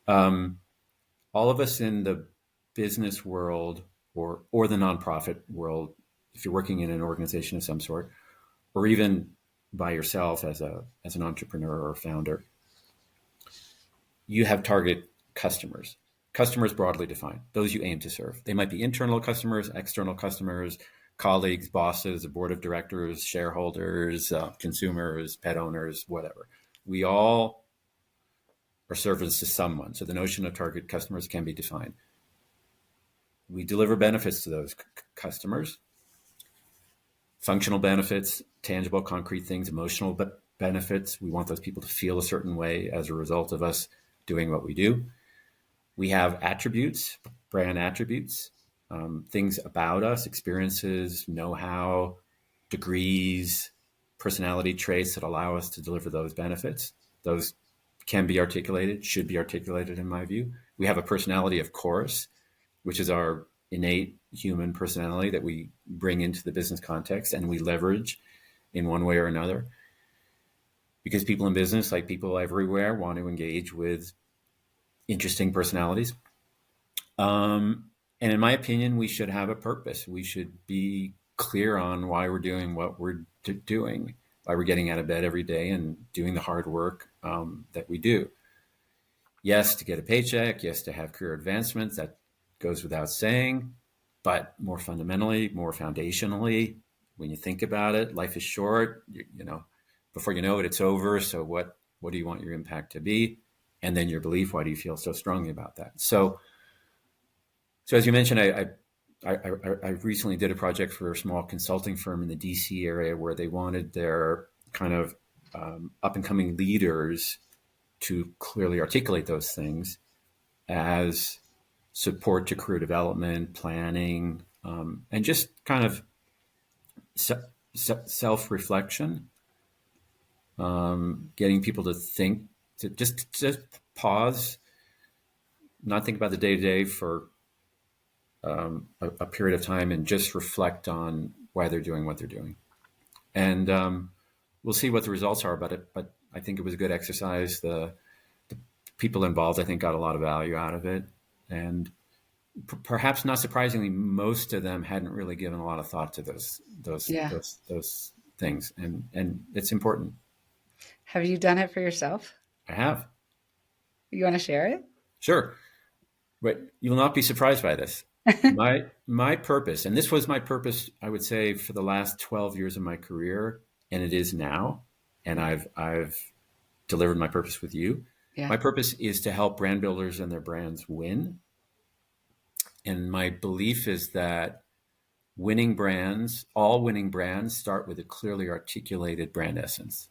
All of us in the business world or the nonprofit world, if you're working in an organization of some sort, or even by yourself as an entrepreneur or founder, you have target customers. Customers broadly defined, those you aim to serve. They might be internal customers, external customers, colleagues, bosses, a board of directors, shareholders, consumers, pet owners, whatever. We all are servants to someone. So the notion of target customers can be defined. We deliver benefits to those customers, functional benefits, tangible, concrete things, emotional benefits. We want those people to feel a certain way as a result of us doing what we do. We have attributes, brand attributes, things about us, experiences, know-how, degrees, personality traits that allow us to deliver those benefits. Those can be articulated, should be articulated in my view. We have a personality, of course, which is our innate human personality that we bring into the business context and we leverage in one way or another. Because people in business, like people everywhere, want to engage with interesting personalities. And in my opinion, we should have a purpose. We should be clear on why we're doing what we're doing, why we're getting out of bed every day and doing the hard work that we do. Yes, to get a paycheck. Yes, to have career advancements. That goes without saying. But more fundamentally, more foundationally, when you think about it, life is short. Before you know it, it's over. So what do you want your impact to be? And then your belief, why do you feel so strongly about that? So as you mentioned, I recently did a project for a small consulting firm in the DC area where they wanted their kind of up and coming leaders to clearly articulate those things as support to career development, planning, and just kind of self-reflection, getting people to think, to just pause, not think about the day-to-day for a period of time and just reflect on why they're doing what they're doing. And we'll see what the results are, but I think it was a good exercise. The people involved, I think, got a lot of value out of it. And perhaps not surprisingly, most of them hadn't really given a lot of thought to those things. And it's important. Have you done it for yourself? I have. You want to share it? Sure. But you will not be surprised by this. My purpose, and this was my purpose, I would say, for the last 12 years of my career, and it is now, and I've delivered my purpose with you. Yeah. My purpose is to help brand builders and their brands win. And my belief is that all winning brands start with a clearly articulated brand essence.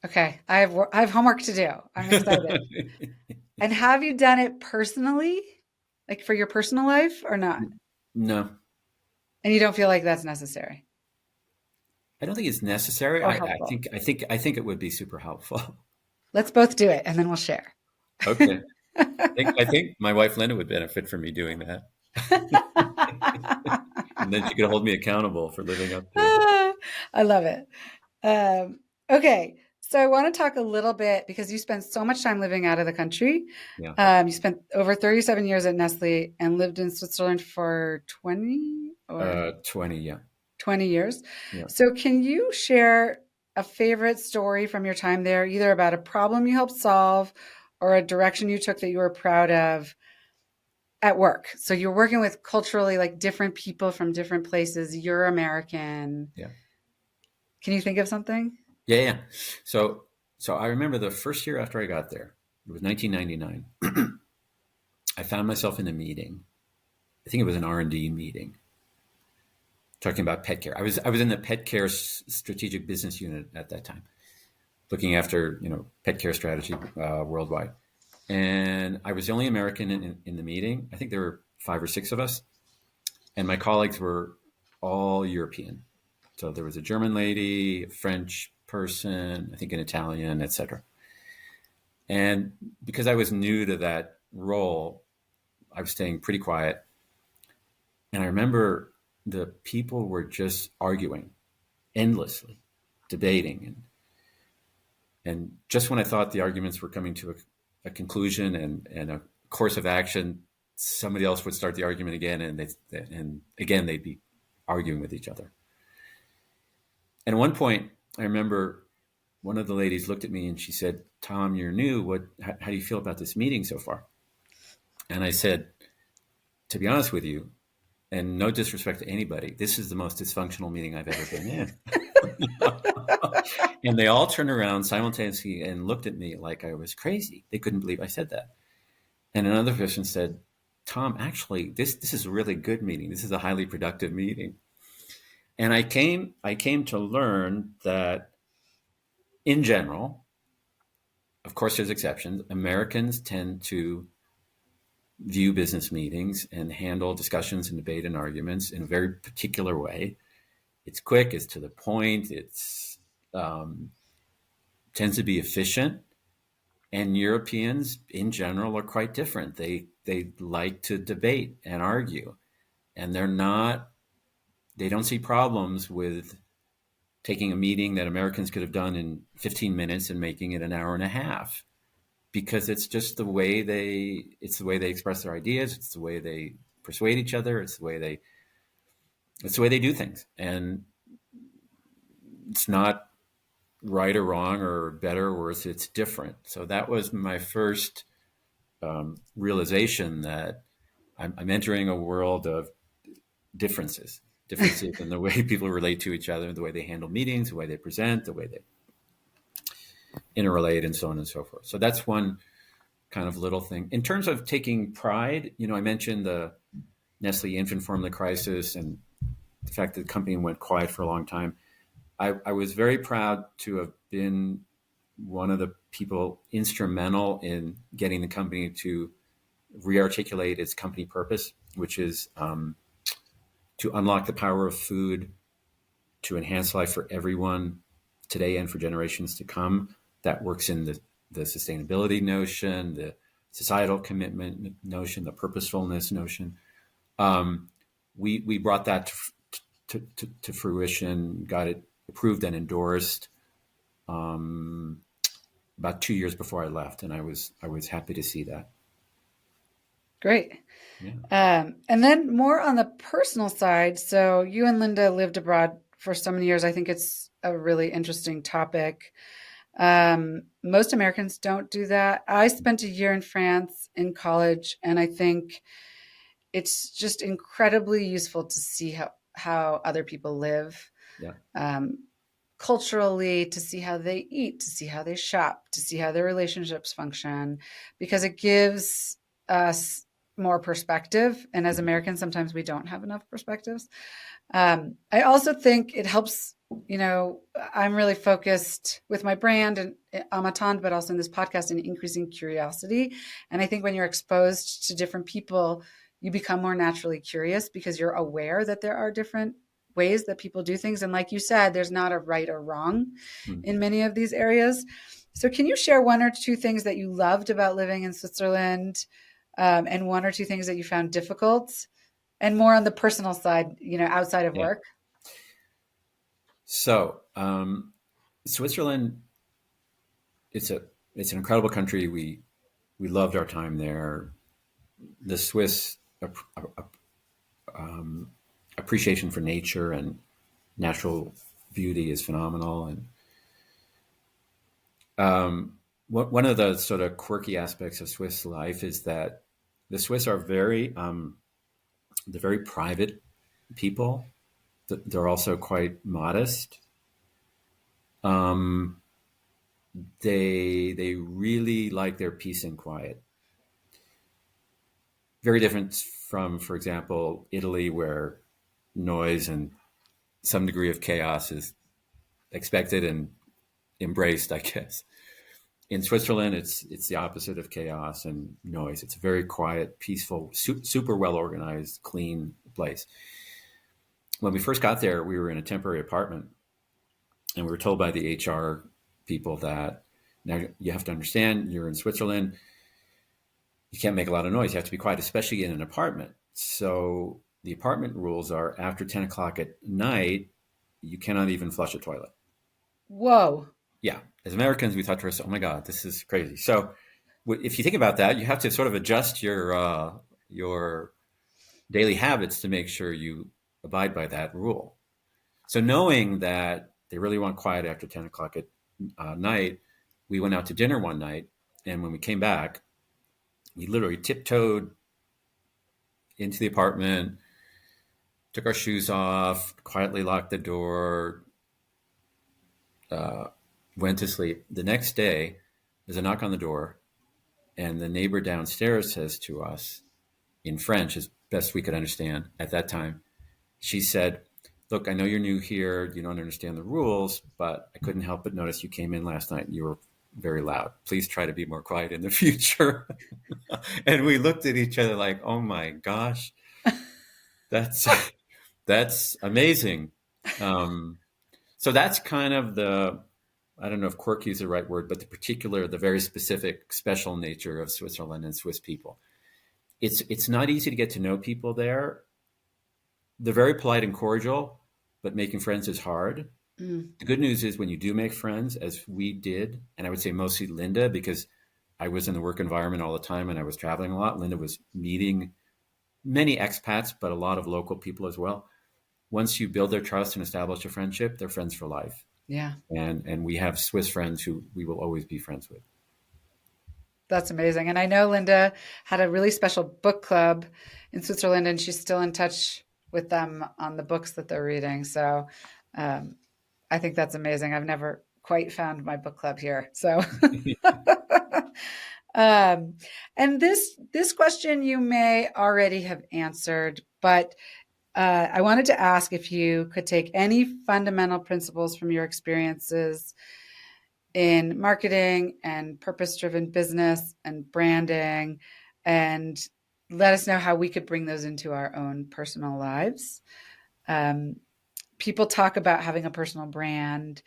Okay, I have homework to do. I'm excited. And have you done it personally, like for your personal life, or not? No. And you don't feel like that's necessary? I don't think it's necessary. I think it would be super helpful. Let's both do it, and then we'll share. Okay. I think my wife Linda would benefit from me doing that. And then she could hold me accountable for living up to it. I love it. Okay. So I want to talk a little bit, because you spent so much time living out of the country. Yeah. You spent over 37 years at Nestle and lived in Switzerland for 20? 20, yeah. 20 years. Yeah. So can you share a favorite story from your time there, either about a problem you helped solve or a direction you took that you were proud of at work? So you're working with culturally like different people from different places. You're American. Yeah. Can you think of something? Yeah. So I remember the first year after I got there, it was 1999. I found myself in a meeting. I think it was an R&D meeting, talking about pet care. I was in the pet care strategic business unit at that time, looking after pet care strategy worldwide. And I was the only American in the meeting. I think there were 5 or 6 of us, and my colleagues were all European. So there was a German lady, a French person, I think an Italian, etc. And because I was new to that role, I was staying pretty quiet. And I remember the people were just arguing endlessly, debating. And just when I thought the arguments were coming to a conclusion and a course of action, somebody else would start the argument again, and again they'd be arguing with each other. And at one point, I remember one of the ladies looked at me and she said, "Tom, you're new. How do you feel about this meeting so far?" And I said, "To be honest with you, and no disrespect to anybody, this is the most dysfunctional meeting I've ever been in." And they all turned around simultaneously and looked at me like I was crazy. They couldn't believe I said that. And another person said, "Tom, actually, this is a really good meeting. This is a highly productive meeting." And I came to learn that in general, of course there's exceptions, Americans tend to view business meetings and handle discussions and debate and arguments in a very particular way. It's quick, it's to the point, it's tends to be efficient. And Europeans in general are quite different. They like to debate and argue, and they don't see problems with taking a meeting that Americans could have done in 15 minutes and making it an hour and a half, because it's just the way they express their ideas. It's the way they persuade each other. It's the way they do things. And it's not right or wrong or better or worse. It's different. So that was my first realization that I'm entering a world of differences in the way people relate to each other, the way they handle meetings, the way they present, the way they interrelate, and so on and so forth. So that's one kind of little thing. In terms of taking pride, I mentioned the Nestle infant formula crisis and the fact that the company went quiet for a long time, I was very proud to have been one of the people instrumental in getting the company to rearticulate its company purpose, which is to unlock the power of food to enhance life for everyone today and for generations to come. That works in the sustainability notion, the societal commitment notion, the purposefulness notion. We brought that to fruition, got it approved and endorsed about 2 years before I left, and I was happy to see that. Great. Yeah. And then more on the personal side. So you and Linda lived abroad for so many years. I think it's a really interesting topic. Most Americans don't do that. I spent a year in France in college, and I think it's just incredibly useful to see how other people live. Yeah. Culturally, to see how they eat, to see how they shop, to see how their relationships function, because it gives us more perspective. And as Americans, sometimes we don't have enough perspectives. I also think it helps, I'm really focused with my brand and Âme Atendre, but also in this podcast, in increasing curiosity. And I think when you're exposed to different people, you become more naturally curious because you're aware that there are different ways that people do things. And like you said, there's not a right or wrong in many of these areas. So can you share one or two things that you loved about living in Switzerland, and one or two things that you found difficult, and more on the personal side, outside of work? So Switzerland, it's an incredible country. We loved our time there. The Swiss appreciation for nature and natural beauty is phenomenal. And one of the sort of quirky aspects of Swiss life is that the Swiss are they're very private people. They're also quite modest. They really like their peace and quiet. Very different from, for example, Italy, where noise and some degree of chaos is expected and embraced, I guess. In Switzerland, it's the opposite of chaos and noise. It's a very quiet, peaceful, super well organized, clean place. When we first got there, we were in a temporary apartment, and we were told by the HR people that now you have to understand, you're in Switzerland, you can't make a lot of noise. You have to be quiet, especially in an apartment. So the apartment rules are after 10 o'clock at night, you cannot even flush a toilet. Whoa. Yeah. As Americans, we thought to ourselves, oh my God, this is crazy. So if you think about that, you have to sort of adjust your daily habits to make sure you abide by that rule. So knowing that they really want quiet after 10 o'clock at night, we went out to dinner one night. And when we came back, we literally tiptoed into the apartment, took our shoes off, quietly locked the door, went to sleep. The next day, there's a knock on the door, and the neighbor downstairs says to us in French, as best we could understand at that time, she said, "Look, I know you're new here. You don't understand the rules, but I couldn't help but notice you came in last night and you were very loud. Please try to be more quiet in the future." And we looked at each other like, oh my gosh, that's amazing. So that's kind of I don't know if quirky is the right word, but the very specific, special nature of Switzerland and Swiss people. It's not easy to get to know people there. They're very polite and cordial, but making friends is hard. The good news is when you do make friends, as we did, and I would say mostly Linda, because I was in the work environment all the time and I was traveling a lot. Linda was meeting many expats, but a lot of local people as well. Once you build their trust and establish a friendship, they're friends for life. Yeah. And we have Swiss friends who we will always be friends with. That's amazing. And I know Linda had a really special book club in Switzerland, and she's still in touch with them on the books that they're reading. So I think that's amazing. I've never quite found my book club here. So, and this question you may already have answered, But I wanted to ask if you could take any fundamental principles from your experiences in marketing and purpose-driven business and branding, and let us know how we could bring those into our own personal lives. Um, People talk about having a personal brand,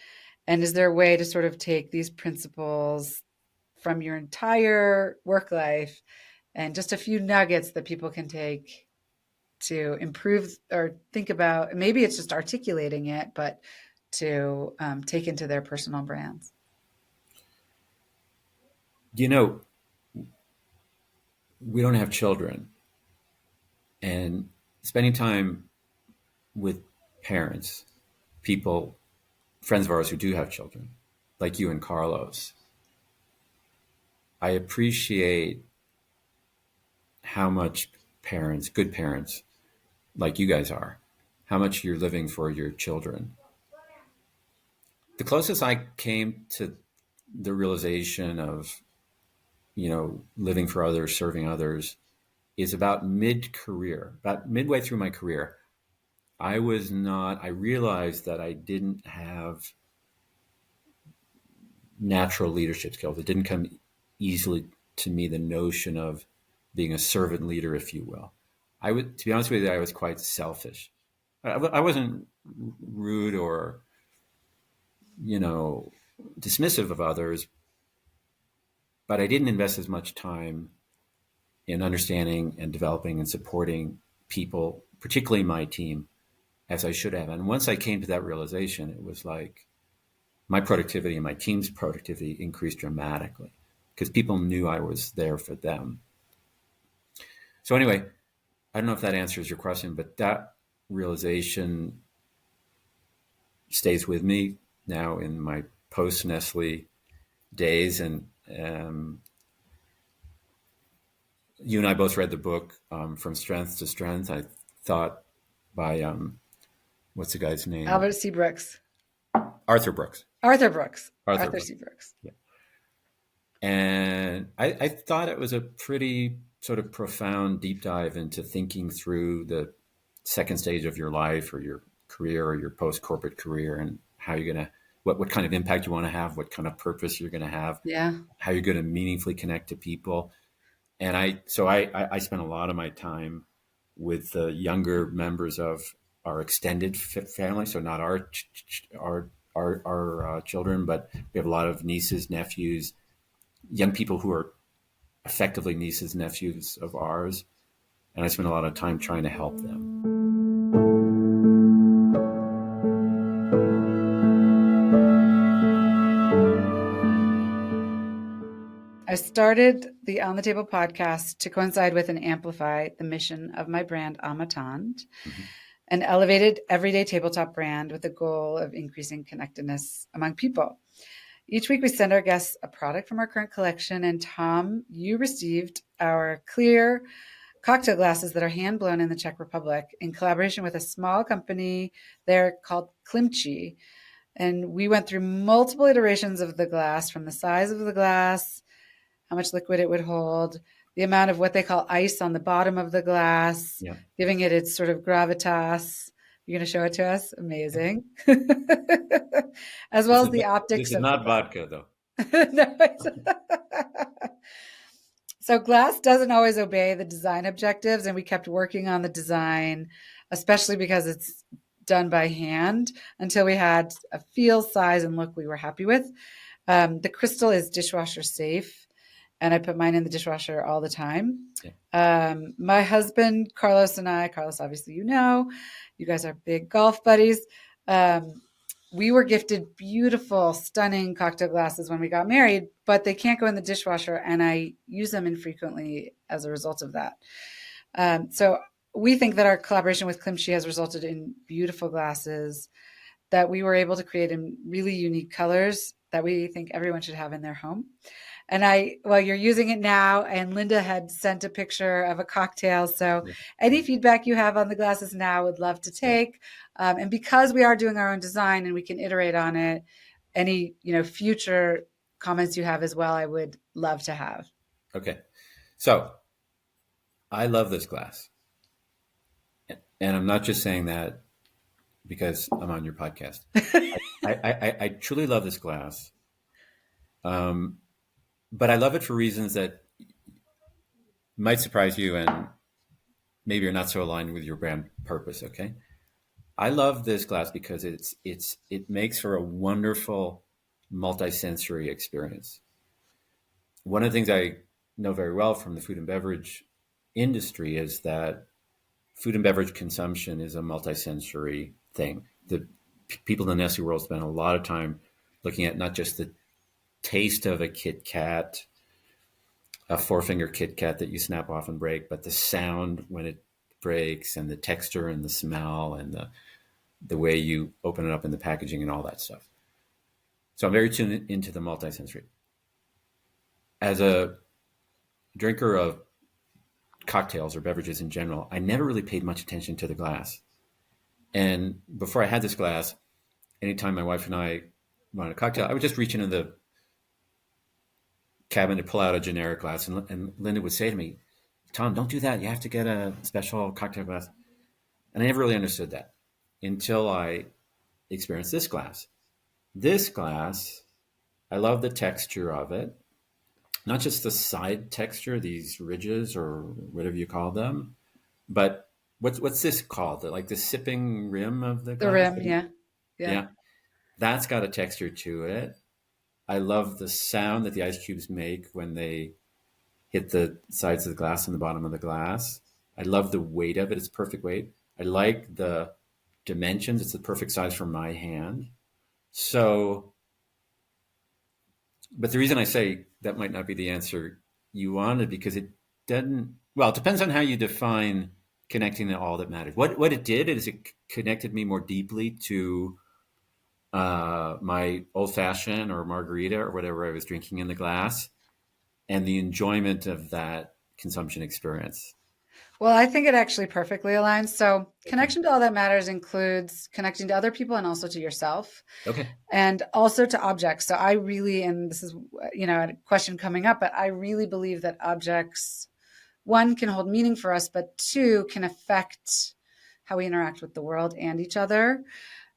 and is there a way to sort of take these principles from your entire work life and just a few nuggets that people can take to improve or think about? Maybe it's just articulating it, but to take into their personal brands. You know, we don't have children, and spending time with parents, people, friends of ours who do have children, like you and Carlos, I appreciate how much parents, good parents, like you guys are, how much you're living for your children. The closest I came to the realization of, living for others, serving others, is about mid-career, about midway through my career. I realized that I didn't have natural leadership skills. It didn't come easily to me, the notion of being a servant leader, if you will. To be honest with you, I was quite selfish. I wasn't rude or, dismissive of others, but I didn't invest as much time in understanding and developing and supporting people, particularly my team, as I should have. And once I came to that realization, it was like my productivity and my team's productivity increased dramatically because people knew I was there for them. So anyway, I don't know if that answers your question, but that realization stays with me now in my post Nestle days. And you and I both read the book, From Strength to Strength. I thought by what's the guy's name? Albert C. Brooks. Arthur Brooks. Arthur C. Brooks. Yeah. And I thought it was a pretty sort of profound deep dive into thinking through the second stage of your life or your career or your post-corporate career, and how you're going to, what kind of impact you want to have, what kind of purpose you're going to have, how you're going to meaningfully connect to people. And I spent a lot of my time with the younger members of our extended family. So not our children, but we have a lot of nieces, nephews, young people who are effectively nieces, nephews of ours. And I spent a lot of time trying to help them. I started the On the Table podcast to coincide with and amplify the mission of my brand, Âme Atendre, an elevated everyday tabletop brand with the goal of increasing connectedness among people. Each week we send our guests a product from our current collection, and Tom, you received our clear cocktail glasses that are hand blown in the Czech Republic in collaboration with a small company there called Klimchi. And we went through multiple iterations of the glass, from the size of the glass, how much liquid it would hold, the amount of what they call ice on the bottom of the glass, giving it its sort of gravitas. You're going to show it to us? Amazing. As well as the optics. This is not vodka, though. No, so glass doesn't always obey the design objectives, and we kept working on the design, especially because it's done by hand, until we had a feel, size, and look we were happy with. The crystal is dishwasher safe, and I put mine in the dishwasher all the time. My husband, Carlos, and I, Carlos, obviously, you guys are big golf buddies. We were gifted beautiful, stunning cocktail glasses when we got married, but they can't go in the dishwasher, and I use them infrequently as a result of that. So we think that our collaboration with Klimchi has resulted in beautiful glasses that we were able to create in really unique colors that we think everyone should have in their home. And you're using it now, and Linda had sent a picture of a cocktail. So any feedback you have on the glasses now, would love to take. And because we are doing our own design and we can iterate on it, any, future comments you have as well, I would love to have. Okay. So I love this glass. And I'm not just saying that because I'm on your podcast. I truly love this glass. But I love it for reasons that might surprise you, and maybe you're not so aligned with your brand purpose. Okay. I love this glass because it makes for a wonderful multi-sensory experience. One of the things I know very well from the food and beverage industry is that food and beverage consumption is a multi-sensory thing. The people in the Nestle world spend a lot of time looking at not just the taste of a Kit Kat, a four-finger Kit Kat that you snap off and break, but the sound when it breaks, and the texture and the smell, and the way you open it up in the packaging and all that stuff. So I'm very tuned into the multi-sensory. As a drinker of cocktails or beverages in general, I never really paid much attention to the glass. And before I had this glass, anytime my wife and I wanted a cocktail, I would just reach into the cabinet to pull out a generic glass. And Linda would say to me, Tom, don't do that. You have to get a special cocktail glass. And I never really understood that until I experienced this glass. This glass, I love the texture of it. Not just the side texture, these ridges or whatever you call them, but what's this called? Like the sipping rim of the The glass? rim, yeah. Yeah. That's got a texture to it. I love the sound that the ice cubes make when they hit the sides of the glass and the bottom of the glass. I love the weight of it. It's perfect weight. I like the dimensions. It's the perfect size for my hand. So, but the reason I say that might not be the answer you wanted, because it doesn't, well, it depends on how you define connecting to all that matters. What it did is it connected me more deeply to my old fashioned or margarita or whatever I was drinking in the glass, and the enjoyment of that consumption experience. Well, I think it actually perfectly aligns. So, connection to all that matters includes connecting to other people and also to yourself. Okay. And also to objects. So, I really, and this is, a question coming up, but I really believe that objects, one, can hold meaning for us, but two, can affect how we interact with the world and each other.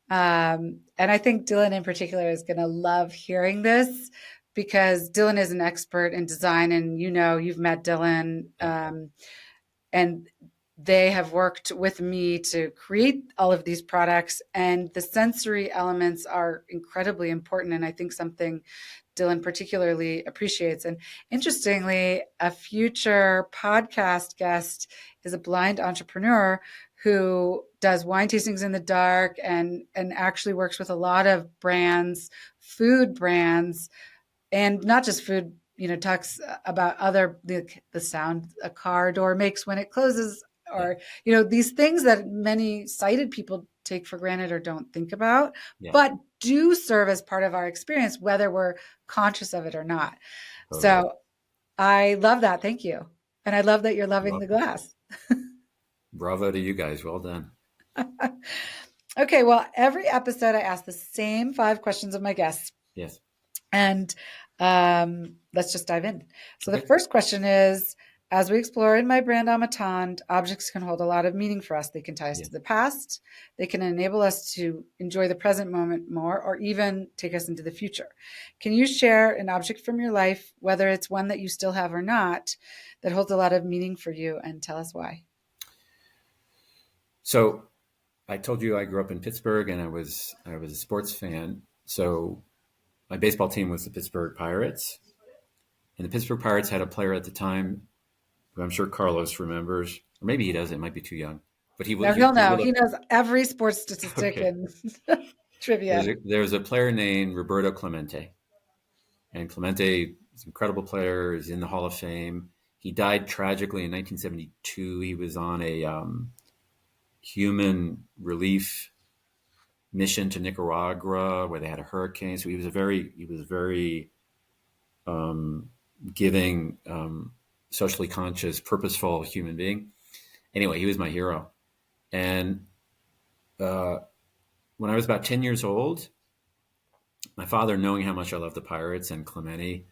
And I think Dylan in particular is going to love hearing this, because Dylan is an expert in design, and you've met Dylan, and they have worked with me to create all of these products, and the sensory elements are incredibly important, and I think something Dylan particularly appreciates. And interestingly, a future podcast guest is a blind entrepreneur who does wine tastings in the dark and actually works with a lot of brands, food brands, and not just food, talks about the sound a car door makes when it closes, or, these things that many sighted people take for granted or don't think about, but do serve as part of our experience, whether we're conscious of it or not. Totally. So I love that. Thank you. And I love that you're loving the glass. Bravo to you guys. Well done. Okay. Well, every episode I ask the same 5 questions of my guests. Yes. And let's just dive in. So the first question is, as we explore in my brand Âme Atendre, objects can hold a lot of meaning for us. They can tie us to the past. They can enable us to enjoy the present moment more, or even take us into the future. Can you share an object from your life, whether it's one that you still have or not, that holds a lot of meaning for you, and tell us why? So I told you I grew up in Pittsburgh, and I was a sports fan. So my baseball team was the Pittsburgh Pirates, and the Pittsburgh Pirates had a player at the time who I'm sure Carlos remembers, or maybe he doesn't. It might be too young, but he will. He'll know. He knows every sports statistic and trivia. There's a player named Roberto Clemente, and Clemente is an incredible player. He's in the Hall of Fame. He died tragically in 1972. He was on a human relief mission to Nicaragua where they had a hurricane. So he was very giving, socially conscious, purposeful human being. Anyway, he was my hero. And when I was about 10 years old, my father, knowing how much I loved the Pirates and Clemente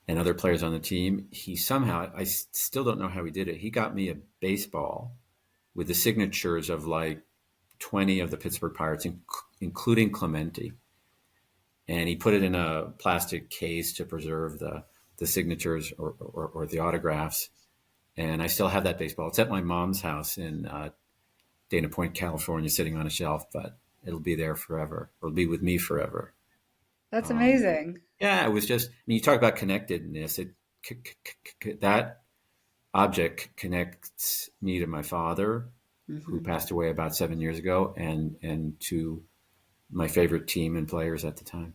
and other players on the team, he somehow, I still don't know how he did it, he got me a baseball with the signatures of like 20 of the Pittsburgh Pirates, including Clemente. And he put it in a plastic case to preserve the signatures or the autographs. And I still have that baseball. It's at my mom's house in Dana Point, California, sitting on a shelf, but it'll be there forever. It'll be with me forever. That's amazing. Yeah, it was just, I mean, you talk about connectedness. That object connects me to my father, who passed away about 7 years ago, and to my favorite team and players at the time.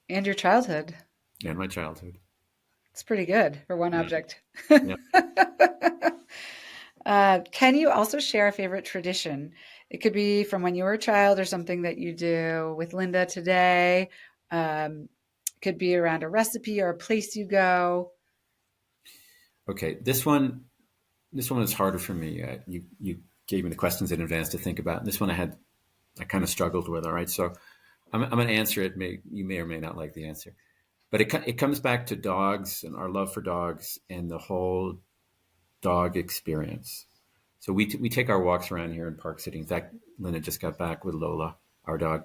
And your childhood. And my childhood. It's pretty good for one object. Yeah. Can you also share a favorite tradition? It could be from when you were a child or something that you do with Linda today. Could be around a recipe or a place you go. Okay, this one is harder for me. You gave me the questions in advance to think about. This one I kind of struggled with. All right, so I'm going to answer it. You may or may not like the answer, but it comes back to dogs and our love for dogs and the whole dog experience. So we take our walks around here in Park City. In fact, Linda just got back with Lola, our dog.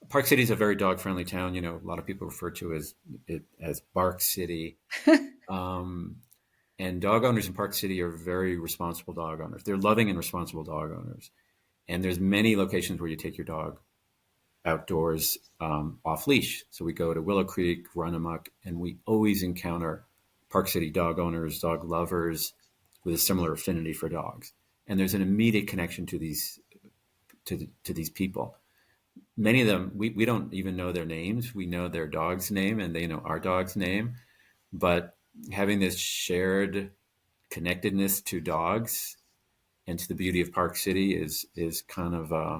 Park City is a very dog-friendly town. You know, a lot of people refer to it as Bark City. And dog owners in Park City are very responsible dog owners. They're loving and responsible dog owners. And there's many locations where you take your dog outdoors off leash. So we go to Willow Creek, Run Amok, and we always encounter Park City dog owners, dog lovers with a similar affinity for dogs. And there's an immediate connection to these people. Many of them, we don't even know their names. We know their dog's name and they know our dog's name. But having this shared connectedness to dogs and to the beauty of Park City is kind of, I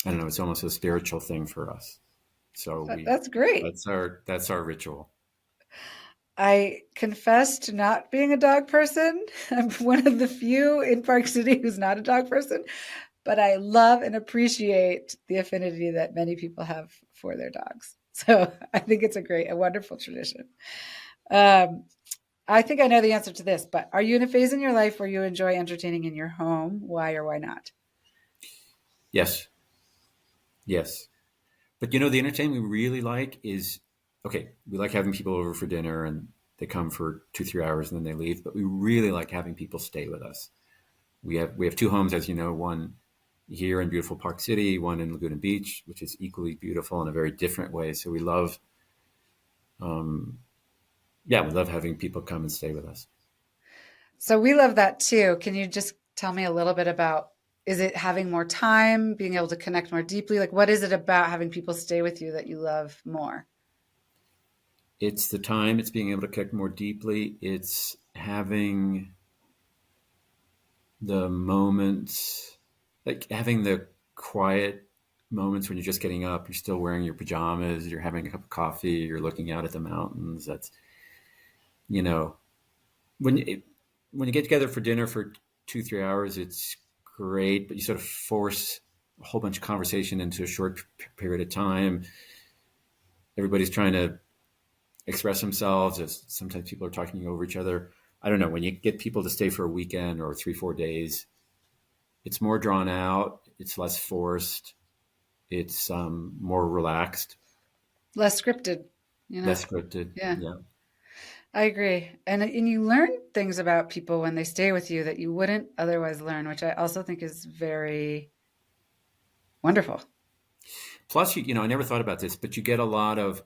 don't know, it's almost a spiritual thing for us. So that's great. That's our ritual. I confess to not being a dog person. I'm one of the few in Park City who's not a dog person, but I love and appreciate the affinity that many people have for their dogs. So I think it's a wonderful tradition. I think I know the answer to this, but are you in a phase in your life where you enjoy entertaining in your home? Why or why not? Yes. But the entertainment we really like is, okay, we like having people over for dinner and they come for 2-3 hours and then they leave, but we really like having people stay with us. We have two homes, as you know, one here in beautiful Park City, one in Laguna Beach, which is equally beautiful in a very different way. So we love, we love having people come and stay with us. So we love that too. Can you just tell me a little bit about, is it having more time, being able to connect more deeply? Like, what is it about having people stay with you that you love more? It's the time, it's being able to connect more deeply. It's having the moments, like having the quiet moments when you're just getting up, you're still wearing your pajamas, you're having a cup of coffee, you're looking out at the mountains. That's, when you get together for dinner for 2-3 hours, it's great, but you sort of force a whole bunch of conversation into a short period of time. Everybody's trying to express themselves. Sometimes people are talking over each other. I don't know, when you get people to stay for a weekend or 3-4 days, it's more drawn out. It's less forced. It's more relaxed. Less scripted. Less scripted. Yeah. I agree. And you learn things about people when they stay with you that you wouldn't otherwise learn, which I also think is very wonderful. Plus, I never thought about this, but you get a lot of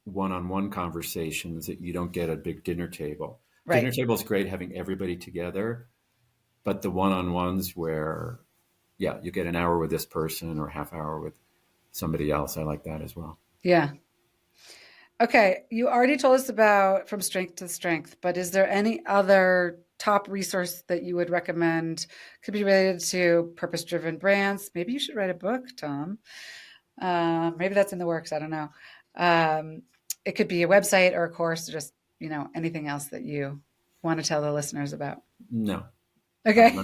one-on-one conversations that you don't get at a big dinner table. Right. Dinner table is great having everybody together, but the one-on-ones where, you get an hour with this person or half hour with somebody else, I like that as well. Yeah. Okay, you already told us about From Strength to Strength, but is there any other top resource that you would recommend? Could be related to purpose-driven brands. Maybe you should write a book, Tom. Maybe that's in the works. I don't know. It could be a website or a course, or just anything else that you want to tell the listeners about. No. Okay.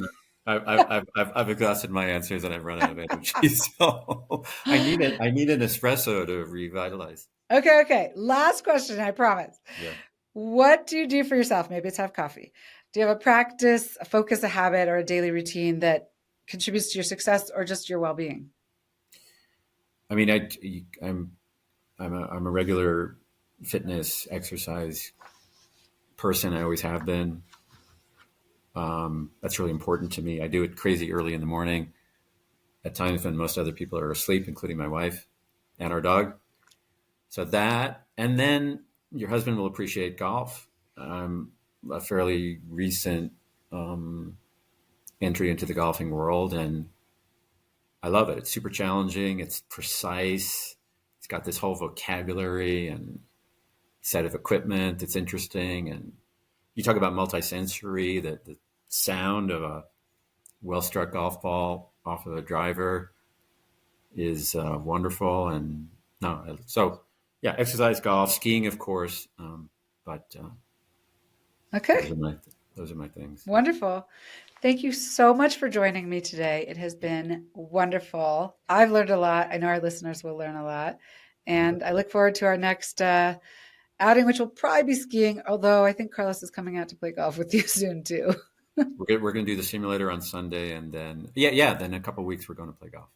I've exhausted my answers and I've run out of energy. So I need an espresso to revitalize. Okay. Last question, I promise. Yeah. What do you do for yourself? Maybe it's have coffee. Do you have a practice, a focus, a habit, or a daily routine that contributes to your success or just your well-being? I mean, I'm a regular fitness exercise person. I always have been. That's really important to me. I do it crazy early in the morning at times when most other people are asleep, including my wife and our dog. So that, and then your husband will appreciate golf. A fairly recent entry into the golfing world, and I love it. It's super challenging. It's precise. It's got this whole vocabulary and set of equipment. It's interesting. And you talk about multisensory, the sound of a well-struck golf ball off of a driver is wonderful. And no, so yeah, exercise, golf, skiing, of course. But Okay. those are my things. Wonderful. Thank you so much for joining me today. It has been wonderful. I've learned a lot. I know our listeners will learn a lot. And I look forward to our next outing, which will probably be skiing, although I think Carlos is coming out to play golf with you soon too. We're going to do the simulator on Sunday, and then then in a couple of weeks we're going to play golf.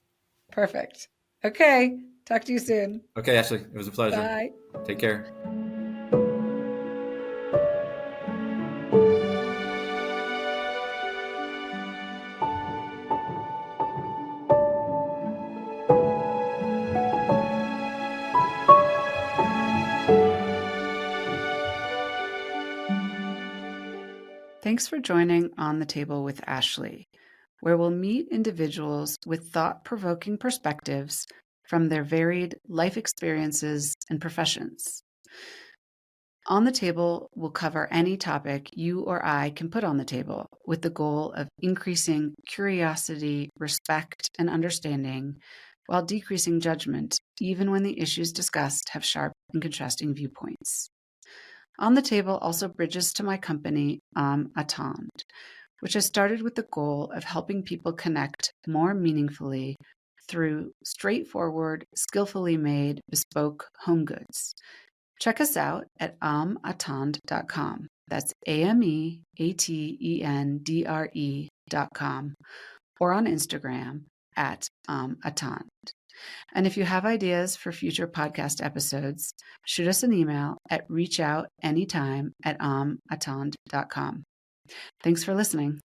Perfect. Okay. Talk to you soon. Okay, Ashley, it was a pleasure. Bye. Take care. Thanks for joining On the Table with Ashley, where we'll meet individuals with thought-provoking perspectives from their varied life experiences and professions. On the Table will cover any topic you or I can put on the table with the goal of increasing curiosity, respect, and understanding while decreasing judgment, even when the issues discussed have sharp and contrasting viewpoints. On the Table also bridges to my company, Âme Atendre, which has started with the goal of helping people connect more meaningfully through straightforward, skillfully made, bespoke home goods. Check us out at âmeatendre.com. That's AMEATENDRE.com, or on Instagram at Âme Atendre. And if you have ideas for future podcast episodes, shoot us an email at reachoutanytime@âmeatendre.com. Thanks for listening.